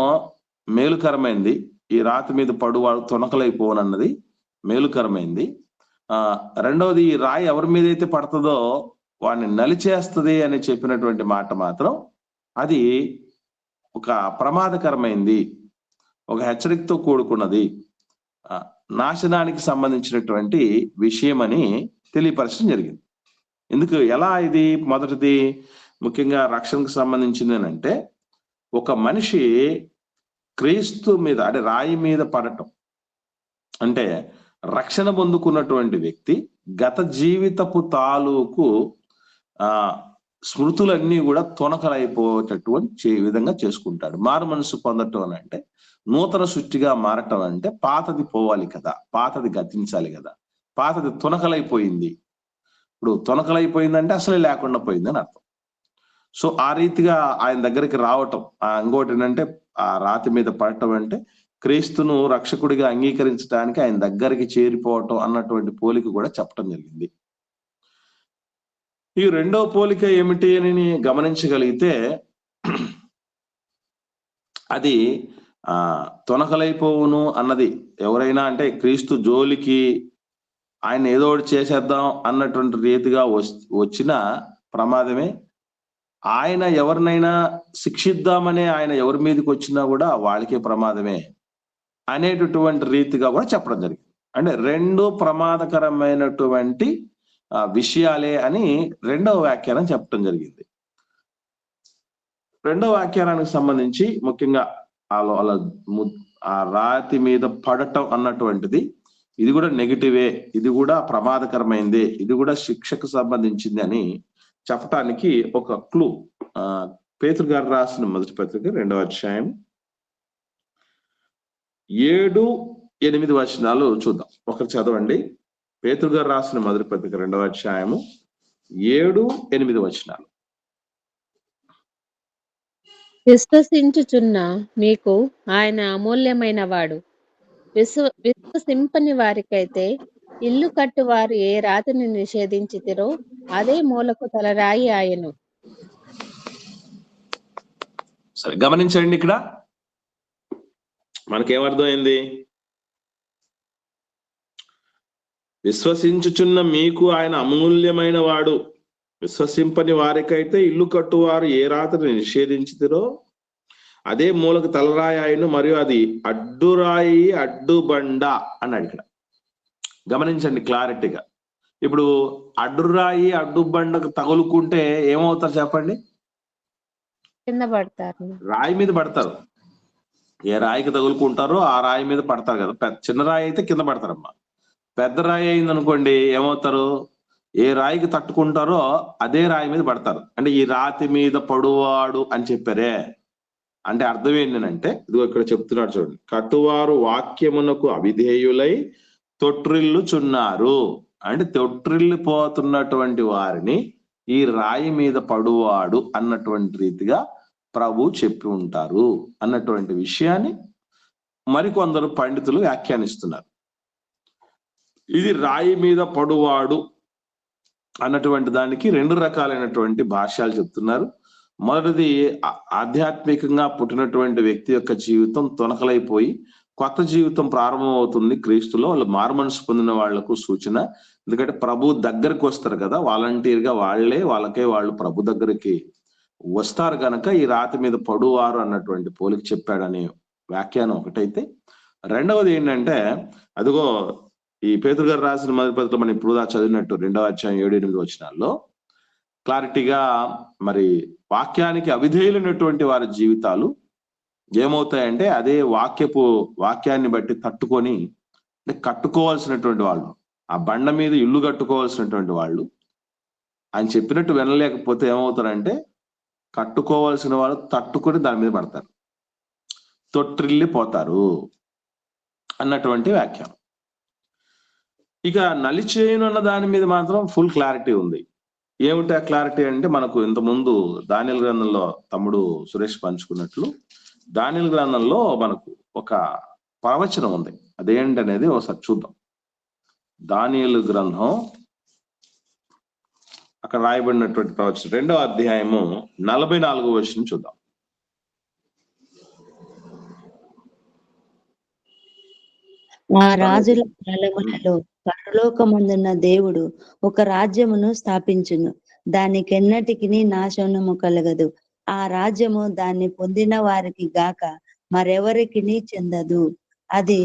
మేలుకరమైంది, ఈ రాతి మీద పడువాడు తొనకలైపోనన్నది మేలుకరమైంది. రెండవది, ఈ రాయి ఎవరి మీద అయితే పడుతుందో వాడిని నలిచేస్తుంది అని చెప్పినటువంటి మాట మాత్రం అది ఒక ప్రమాదకరమైంది, ఒక హెచ్చరికతో కూడుకున్నది, నాశనానికి సంబంధించినటువంటి విషయం అని తెలియపరచడం జరిగింది. ఎందుకు, ఎలా ఇది మొదటిది ముఖ్యంగా రక్షణకు సంబంధించింది అంటే, ఒక మనిషి క్రీస్తు మీద అంటే రాయి మీద పడటం అంటే రక్షణ పొందుకున్నటువంటి వ్యక్తి గత జీవితపు తాలూకు స్మృతులన్నీ కూడా తొనకలైపోయేటటువంటి విధంగా చేసుకుంటాడు. మారు మనసు పొందటం అని అంటే నూతన సృష్టిగా మారటం అంటే పాతది పోవాలి కదా, పాతది గతించాలి కదా. పాతది తొనకలైపోయింది. ఇప్పుడు తొనకలైపోయిందంటే అసలే లేకుండా పోయిందని అర్థం. సో ఆ రీతిగా ఆయన దగ్గరికి రావటం. ఇంకోటి ఏంటంటే, ఆ రాతి మీద పడటం అంటే క్రీస్తును రక్షకుడిగా అంగీకరించడానికి ఆయన దగ్గరికి చేరిపోవటం అన్నటువంటి పోలిక కూడా చెప్పడం జరిగింది. ఈ రెండో పోలిక ఏమిటి అని గమనించగలిగితే, అది తొనకలైపోవును అన్నది ఎవరైనా అంటే క్రీస్తు జోలికి ఆయన ఏదో ఒకటి చేసేద్దాం అన్నటువంటి రీతిగా వచ్చిన ప్రమాదమే. ఆయన ఎవరినైనా శిక్షిద్దామనే ఆయన ఎవరి మీదకి వచ్చినా కూడా వాళ్ళకే ప్రమాదమే అనేటటువంటి రీతిగా కూడా చెప్పడం జరిగింది. అంటే రెండు ప్రమాదకరమైనటువంటి విషయాలే అని రెండవ వ్యాఖ్యానం చెప్పడం జరిగింది. రెండవ వ్యాఖ్యానానికి సంబంధించి ముఖ్యంగా ఆ రాతి మీద పడటం అన్నటువంటిది ఇది కూడా నెగిటివే, ఇది కూడా ప్రమాదకరమైందే, ఇది కూడా శిక్షకు సంబంధించింది అని చెప్పటానికి ఒక క్లూ పేతురు గారు రాసిన మొదటి పత్రిక 2వ అధ్యాయం 7-8 వచనాలు చూద్దాం. ఒకరు చదవండి. పేతురు గారు రాసిన మొదటి పత్రిక 2వ అధ్యాయము 7-8 వచనాలు. విశ్వసించుచున్న మీకు ఆయన అమూల్యమైన వాడు. విశ్వసింపని వారికైతే ఇల్లు కట్టువారు ఏ రాతిని నిషేధించితిరో అదే మూలకు తలరాయి ఆయను. సరే, గమనించండి. ఇక్కడ మనకేమర్థమైంది? విశ్వసించుచున్న మీకు ఆయన అమూల్యమైన వాడు. విశ్వసింపని వారికైతే ఇల్లు కట్టువారు ఏ రాతిని నిషేధించితిరో అదే మూలకు తలరాయి ఆయను, మరియు అది అడ్డురాయి అడ్డుబండ అన్నాడు ఇక్కడ. గమనించండి క్లారిటీగా. ఇప్పుడు అడ్డురాయి అడ్డుబండకు తగులుకుంటే ఏమవుతారు చెప్పండి? కింద పడతారు. రాయి మీద పడతారు. ఏ రాయికి తగులుకుంటారో ఆ రాయి మీద పడతారు కదా. చిన్న రాయి అయితే కింద పడతారమ్మా. పెద్ద రాయి అయింది అనుకోండి ఏమవుతారు? ఏ రాయికి తట్టుకుంటారో అదే రాయి మీద పడతారు. అంటే ఈ రాతి మీద పడువాడు అని చెప్పారే, అంటే అర్థం ఏంటంటే ఇదిగో ఇక్కడ చెప్తున్నాడు చూడండి. కట్టువారు వాక్యమునకు అవిధేయులై తొట్రిల్లుచున్నారు. అంటే తొట్రిల్లిపోతున్నటువంటి వారిని ఈ రాయి మీద పడువాడు అన్నటువంటి రీతిగా ప్రభు చెప్పి ఉంటారు అన్నటువంటి విషయాన్ని మరికొందరు పండితులు వ్యాఖ్యానిస్తున్నారు. ఇది రాయి మీద పడువాడు అన్నటువంటి దానికి రెండు రకాలైనటువంటి భాష్యాలు చెప్తున్నారు. మొదటిది ఆధ్యాత్మికంగా పుట్టినటువంటి వ్యక్తి యొక్క జీవితం తొనకలైపోయి కొత్త జీవితం ప్రారంభమవుతుంది క్రీస్తులో. వాళ్ళు మారుమనసు పొందిన వాళ్లకు సూచన. ఎందుకంటే ప్రభు దగ్గరికి వస్తారు కదా, వాలంటీర్ గా వాళ్ళకే వాళ్ళు ప్రభు దగ్గరికి వస్తారు కనుక ఈ రాతి మీద పడువారు అన్నటువంటి పోలికి చెప్పాడనే వ్యాఖ్యానం ఒకటైతే, రెండవది ఏంటంటే అదిగో ఈ పేతురు గారు రాసిన మొదటి పత్రికలో మనం ఇప్పుడు చదివినట్టు 2వ అధ్యాయం 7-8 వచనాల్లో క్లారిటీగా మరి వాక్యానికి అవిధేయులైనటువంటి వారి జీవితాలు ఏమవుతాయంటే అదే వాక్యాన్ని బట్టి తట్టుకొని, అంటే కట్టుకోవాల్సినటువంటి వాళ్ళు, ఆ బండ మీద ఇల్లు కట్టుకోవాల్సినటువంటి వాళ్ళు ఆయన చెప్పినట్టు వినలేకపోతే ఏమవుతారంటే కట్టుకోవాల్సిన వాళ్ళు తట్టుకొని దాని మీద పడతారు, తొట్టిల్లిపోతారు అన్నటువంటి వ్యాఖ్యానం. ఇక నలిచేయును అన్న దాని మీద మాత్రం ఫుల్ క్లారిటీ ఉంది. ఏమిటి ఆ క్లారిటీ అంటే, మనకు ఇంతకుముందు దానియేలు గ్రంథంలో తమ్ముడు సురేష్ పంచుకున్నట్లు దానియేలు గ్రంథంలో మనకు ఒక ప్రవచనం ఉంది. అదేంటనేది ఒకసారి చూద్దాం. దానియేలు గ్రంథం అక్కడ రాయబడినటువంటి ప్రవచనం 2వ అధ్యాయము 44వ వచనం చూద్దాం. ఆ రాజుల కాలములలో పరలోకమందున్న దేవుడు ఒక రాజ్యమును స్థాపించును, దానికెన్నటికి నాశనము కలగదు. ఆ రాజ్యము దాన్ని పొందిన వారికి గాక మరెవరికి చెందదు. అది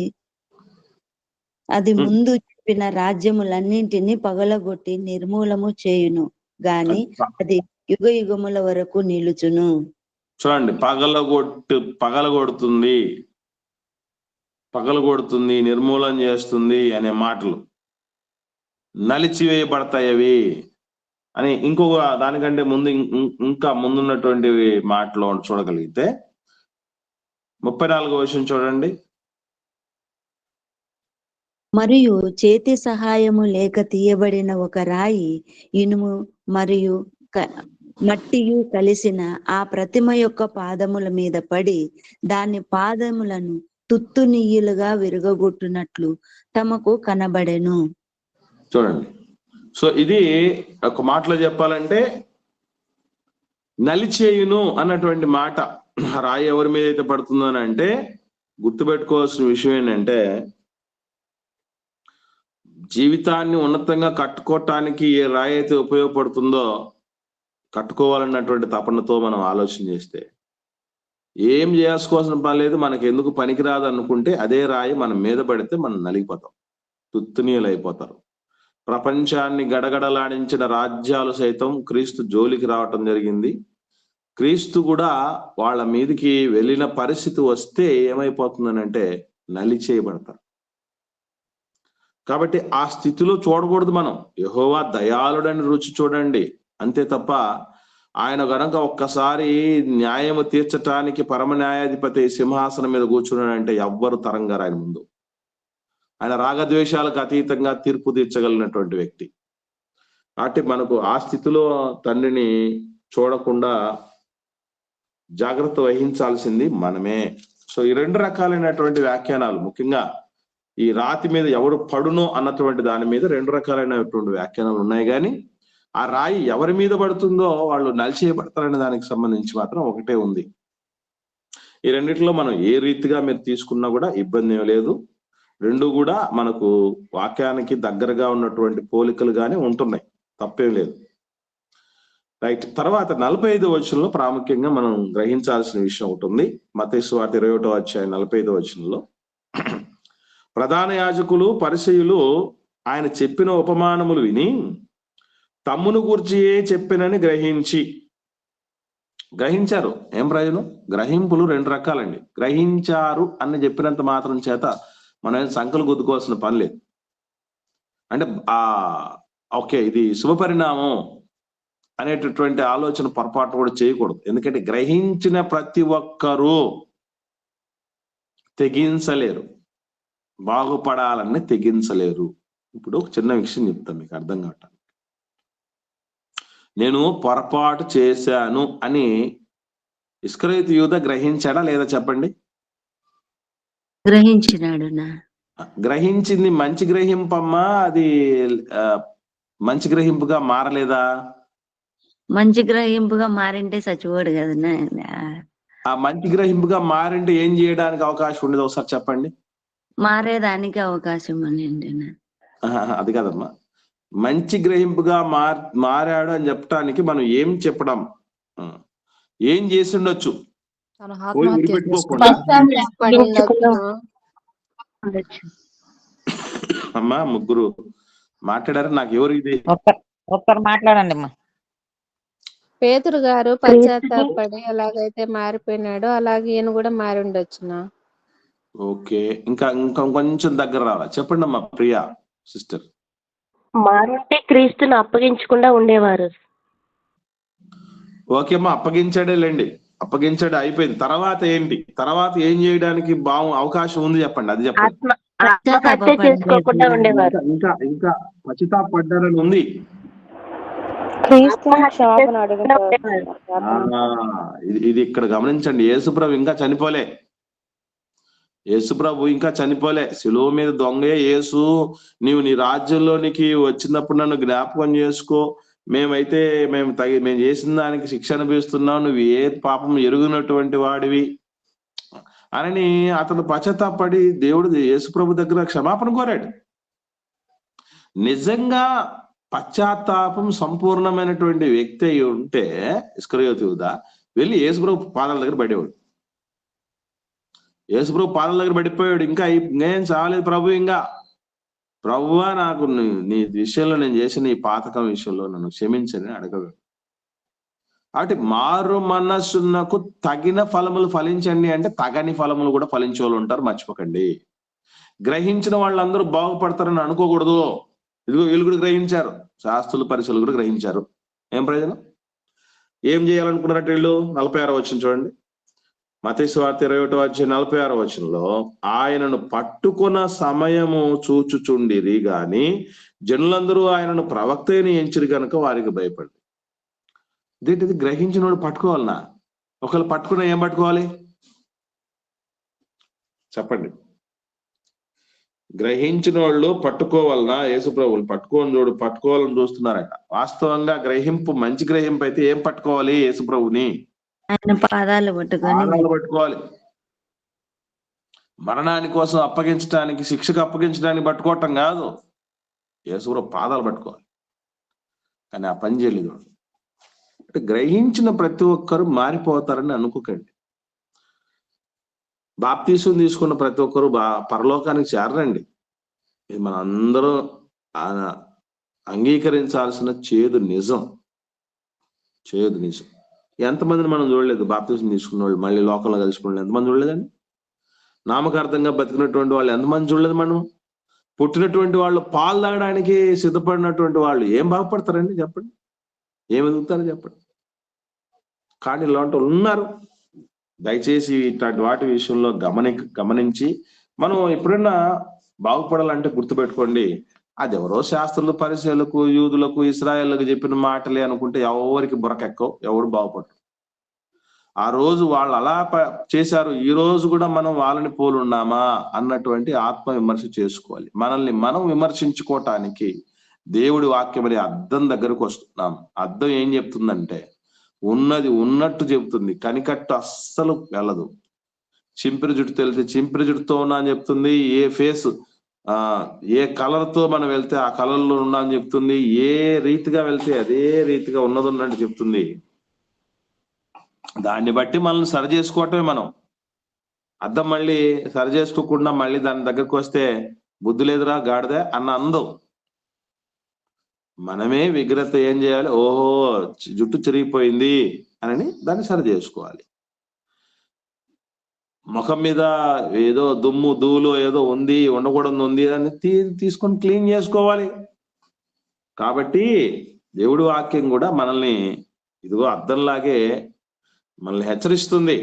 ముందు చెప్పిన రాజ్యములన్నింటినీ పగలగొట్టి నిర్మూలము చేయును గాని అది యుగ యుగముల వరకు నిలుచును. చూడండి, పగలగొడుతుంది, నిర్మూలన చేస్తుంది అనే మాటలు, నలిచివేయబడతాయి అవి అని ఇంకొక దానికంటే ముందు ఇంకా ముందున్నటువంటి మాటలో చూడగలిగితే 34వ వచనం చూడండి. మరియు చేతి సహాయము లేక తీయబడిన ఒక రాయి, ఇనుము మరియు మట్టియు కలిసిన ఆ ప్రతిమ యొక్క పాదముల మీద పడి దాని పాదములను తుత్తునియ్యులుగా విరగొట్టునట్లు తమకు కనబడెను. చూడండి, సో ఇది ఒక మాటలో చెప్పాలంటే నలిచేయును అన్నటువంటి మాట. రాయి ఎవరి మీద అయితే పడుతుందో అని అంటే గుర్తుపెట్టుకోవాల్సిన విషయం ఏంటంటే, జీవితాన్ని ఉన్నతంగా కట్టుకోవటానికి ఏ రాయి అయితే ఉపయోగపడుతుందో కట్టుకోవాలన్నటువంటి తపనతో మనం ఆలోచన చేస్తే ఏం చేసుకోవాల్సిన పని లేదు, మనకి ఎందుకు పనికిరాదు అనుకుంటే అదే రాయి మనం మీద పడితే మనం నలిగిపోతాం, తుత్తునీయులు అయిపోతారు. ప్రపంచాన్ని గడగడలాడించిన రాజ్యాలు సైతం క్రీస్తు జోలికి రావటం జరిగింది. క్రీస్తు కూడా వాళ్ళ మీదకి వెళ్ళిన పరిస్థితి వస్తే ఏమైపోతుందనంటే నలిచేయబడతారు. కాబట్టి ఆ స్థితిలో చూడకూడదు మనం. యెహోవా దయాళుడని రుచి చూడండి అంతే తప్ప, ఆయన గనక ఒక్కసారి న్యాయము తీర్చటానికి పరమ న్యాయాధిపతి సింహాసనం మీద కూర్చున్నాడంటే ఎవ్వరు తరంగారు ఆయన ముందు. ఆయన రాగద్వేషాలకు అతీతంగా తీర్పు తీర్చగలిగినటువంటి వ్యక్తి. కాబట్టి మనకు ఆ స్థితిలో తండ్రిని చూడకుండా జాగ్రత్త వహించాల్సింది మనమే. సో ఈ 2 రకాలైనటువంటి వ్యాఖ్యానాలు, ముఖ్యంగా ఈ రాతి మీద ఎవడు పడునో అన్నటువంటి దాని మీద 2 రకాలైనటువంటి వ్యాఖ్యానాలు ఉన్నాయి. కానీ ఆ రాయి ఎవరి మీద పడుతుందో వాళ్ళు నలిచేయబడతారనే దానికి సంబంధించి మాత్రం ఒకటే ఉంది. ఈ రెండిట్లో మనం ఏ రీతిగా మీరు తీసుకున్నా కూడా ఇబ్బంది ఏం లేదు. 2 కూడా మనకు వాక్యానికి దగ్గరగా ఉన్నటువంటి పోలికలు గానే ఉంటున్నాయి, తప్పేం లేదు. రైట్. తర్వాత 45వ వచనంలో ప్రాముఖ్యంగా మనం గ్రహించాల్సిన విషయం ఒకటి ఉంది. మత్తయి సువార్త 21వ అధ్యాయం 45వ వచనంలో ప్రధాన యాజకులు పరిసయ్యులు ఆయన చెప్పిన ఉపమానములు విని తమ్మును గూర్చియే చెప్పినని గ్రహించారు. ఏం ప్రయోజనం? గ్రహింపులు 2 రకాలండి. గ్రహించారు అని చెప్పినంత మాత్రం చేత మనం సంకలు గుద్దుకోవాల్సిన పని లేదు. అంటే ఓకే ఇది శుభపరిణామం అనేటటువంటి ఆలోచన పొరపాటు కూడా చేయకూడదు. ఎందుకంటే గ్రహించిన ప్రతి ఒక్కరూ తెగించలేరు, బాగుపడాలని తెగించలేరు. ఇప్పుడు ఒక చిన్న విషయం చెప్తాను మీకు అర్థం కావటానికి. నేను పొరపాటు చేశాను అని ఇస్కరియోతు యూదా గ్రహించాడా లేదా చెప్పండి? గ్రహించినాడు. గ్రహించింది మంచి గ్రహింపమ్మా, అది మంచి గ్రహింపుగా మారలేదా? మంచి గ్రహింపుగా మారింటే చచ్చిపోడు కదా. ఆ మంచి గ్రహింపుగా మారింటే ఏం చేయడానికి అవకాశం ఉండేది ఒకసారి చెప్పండి. మారేదానికి అవకాశం ఉండింది. అది కాదమ్మా, మంచి గ్రహింపుగా మారాడు అని చెప్పడానికి మనం ఏం చెప్పడం, ఏం చేసి ఉండొచ్చు? అమ్మా ముగ్గురు మాట్లాడారు, నాకు ఎవరు ఇది ఒక్కరు మాట్లాడండి అమ్మా. పేతురు గారు పశ్చాత్తాపడి ఎలాగైతే మారిపోయినాడో అలాగే ఈయన కూడా మారి ఉండొచ్చునా? ఓకే, ఇంకా కొంచెం దగ్గర రావాలా? చెప్పండి అమ్మా ప్రియా సిస్టర్. మారుంటే క్రీస్తును అప్పగించకుండా ఉండేవారు. ఓకే అమ్మా, అప్పగించాడేలేండి, అప్పగించాడు, అయిపోయింది. తర్వాత ఏంటి? తర్వాత ఏం చేయడానికి అవకాశం ఉంది చెప్పండి, అది చెప్పండి. చేసుకోకుండా ఉండేవారు. ఇంకా పశ్చాత్తాపడ్డారని ఉంది. ఇది ఇక్కడ గమనించండి. యేసుప్రభు ఇంకా చనిపోలే. యేసుప్రభు ఇంకా చనిపోలే. శిలువ మీద దొంగే యేసు, నీవు నీ రాజ్యంలోనికి వచ్చినప్పుడు నన్ను జ్ఞాపకం చేసుకో, మేము చేసిన దానికి శిక్ష అనుభవిస్తున్నావు, నువ్వు ఏ పాపం ఎరుగునటువంటి వాడివి అని అతను పశ్చాత్తాపడి దేవుడు యేసుప్రభు దగ్గర క్షమాపణ కోరాడు. నిజంగా పశ్చాత్తాపం సంపూర్ణమైనటువంటి వ్యక్తి అయి ఉంటే ఇస్కరియోతు యూదా వెళ్ళి యేసుప్రభు పాదాల దగ్గర పడేవాడు. యేసుప్రభు పాదాల దగ్గర పడిపోయాడు. ఇంకేం చాలేదు ప్రభు, ఇంకా ప్రభువా నాకు నీ విషయంలో నేను చేసిన ఈ పాతకం విషయంలో నన్ను క్షమించని అడగడు. కాబట్టి మారు మనస్సునకు తగిన ఫలములు ఫలించండి అంటే తగని ఫలములు కూడా ఫలించే వాళ్ళు ఉంటారు, మర్చిపోకండి. గ్రహించిన వాళ్ళందరూ బాగుపడతారని అనుకోకూడదు. ఇదిగో వీళ్ళు కూడా గ్రహించారు, శాస్త్రులు పరిశీలు కూడా గ్రహించారు. ఏం ప్రయోజనం? ఏం చేయాలనుకున్నారంటే వీళ్ళు 46వ వచనం చూడండి. మత్తయి సువార్త 21వ అధ్యాయం 46వ వచనంలో ఆయనను పట్టుకున్న సమయము చూచుచుండిరి గాని జనులందరూ ఆయనను ప్రవక్త అని ఎంచిరి కనుక వారికి భయపడి. ఇదేంటిది? గ్రహించిన వాడు పట్టుకోవాలనా? ఒకవేళ పట్టుకున్నా ఏం పట్టుకోవాలి చెప్పండి? గ్రహించిన వాళ్ళు పట్టుకోవాలనా? యేసుప్రభువులు పట్టుకోవాలని చూస్తున్నారట. వాస్తవంగా గ్రహింపు మంచి గ్రహింపు అయితే ఏం పట్టుకోవాలి? యేసుప్రభుని ఆయన పాదాలు పట్టుకోవాలి. మరణాని కోసం అప్పగించడానికి, శిక్షకు అప్పగించడానికి పట్టుకోవటం కాదు, యేసుప్రభు పాదాలు పట్టుకోవాలి. కానీ ఆ పని చేయలేదు. అంటే గ్రహించిన ప్రతి ఒక్కరు మారిపోతారని అనుకోకండి. బాప్తీసం తీసుకున్న ప్రతి ఒక్కరు పరలోకానికి చేరండి. ఇది మన అందరూ అంగీకరించాల్సిన చేదు నిజం. ఎంతమందిని మనం చూడలేదు బాప్తీసం తీసుకున్న వాళ్ళు మళ్ళీ లోకంలో కలుసుకున్న ఎంతమంది చూడలేదండి? నామకార్థంగా బతికినటువంటి వాళ్ళు ఎంతమంది చూడలేదు? మనం పుట్టినటువంటి వాళ్ళు పాలు తాగడానికి సిద్ధపడినటువంటి వాళ్ళు ఏం బాగుపడతారండి చెప్పండి? ఏం ఎదుగుతారో చెప్పండి? కానీ ఇలాంటి ఉన్నారు. దయచేసి ఇట్లాంటి వాటి విషయంలో గమనించి మనం ఎప్పుడైనా బాగుపడాలంటే గుర్తుపెట్టుకోండి, అది ఎవరో శాస్త్రులు పరిశీలకు యూదులకు ఇశ్రాయేళ్లకు చెప్పిన మాటలే అనుకుంటే ఎవరికి బుర్రకెక్కవు, ఎవరు బాగుపడరు. ఆ రోజు వాళ్ళు అలా చేశారు, ఈ రోజు కూడా మనం వాళ్ళని పోలున్నామా అన్నటువంటి ఆత్మ విమర్శ చేసుకోవాలి. మనల్ని మనం విమర్శించుకోవటానికి దేవుడి వాక్యం అనే అద్దం దగ్గరకు వస్తున్నాం. అద్దం ఏం చెప్తుందంటే ఉన్నది ఉన్నట్టు చెబుతుంది, కనికట్టు అస్సలు వెళ్ళదు. చింపిరి జుట్టు తెలితే చింపిరి జుట్టుతో ఉన్నా అని చెప్తుంది, ఏ ఫేస్ ఏ కలర్ తో మనం వెళ్తే ఆ కలర్ లో ఉన్నామని చెప్తుంది, ఏ రీతిగా వెళ్తే అదే రీతిగా ఉన్నది ఉన్నట్టు చెప్తుంది. దాన్ని బట్టి మనల్ని సరి చేసుకోవటమే. మనం అద్దం మళ్ళీ సరి చేసుకోకుండా మళ్ళీ దాని దగ్గరకు వస్తే బుద్ధి లేదురా గాడిద అన్న అందం. మనమే విగ్రహత ఏం చేయాలి, ఓహో జుట్టు చిరిగిపోయింది అని దాన్ని సరి చేసుకోవాలి. ముఖం మీద ఏదో దుమ్ము ధూళి ఏదో ఉంది, ఉండకూడదు ఉంది అని తీసుకొని క్లీన్ చేసుకోవాలి. కాబట్టి దేవుడి వాక్యం కూడా మనల్ని ఇదిగో అద్దంలాగే మనల్ని హెచ్చరిస్తుంది,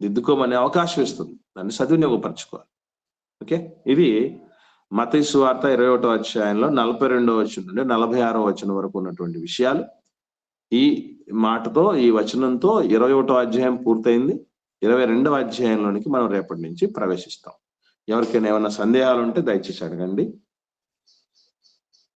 దిద్దుకోమనే అవకాశం ఇస్తుంది. దాన్ని సద్వినియోగపరచుకోవాలి. ఓకే, ఇది మత్తయి సువార్త 21వ అధ్యాయంలో 42వ వచనం నుండి 46వ వచనం వరకు ఉన్నటువంటి విషయాలు. ఈ మాటతో, ఈ వచనంతో 21వ అధ్యాయం పూర్తయింది. 22వ అధ్యాయంలోనికి మనం రేపటి నుంచి ప్రవేశిస్తాం. ఎవరికైనా ఏమైనా సందేహాలు ఉంటే దయచేసి అడగండి.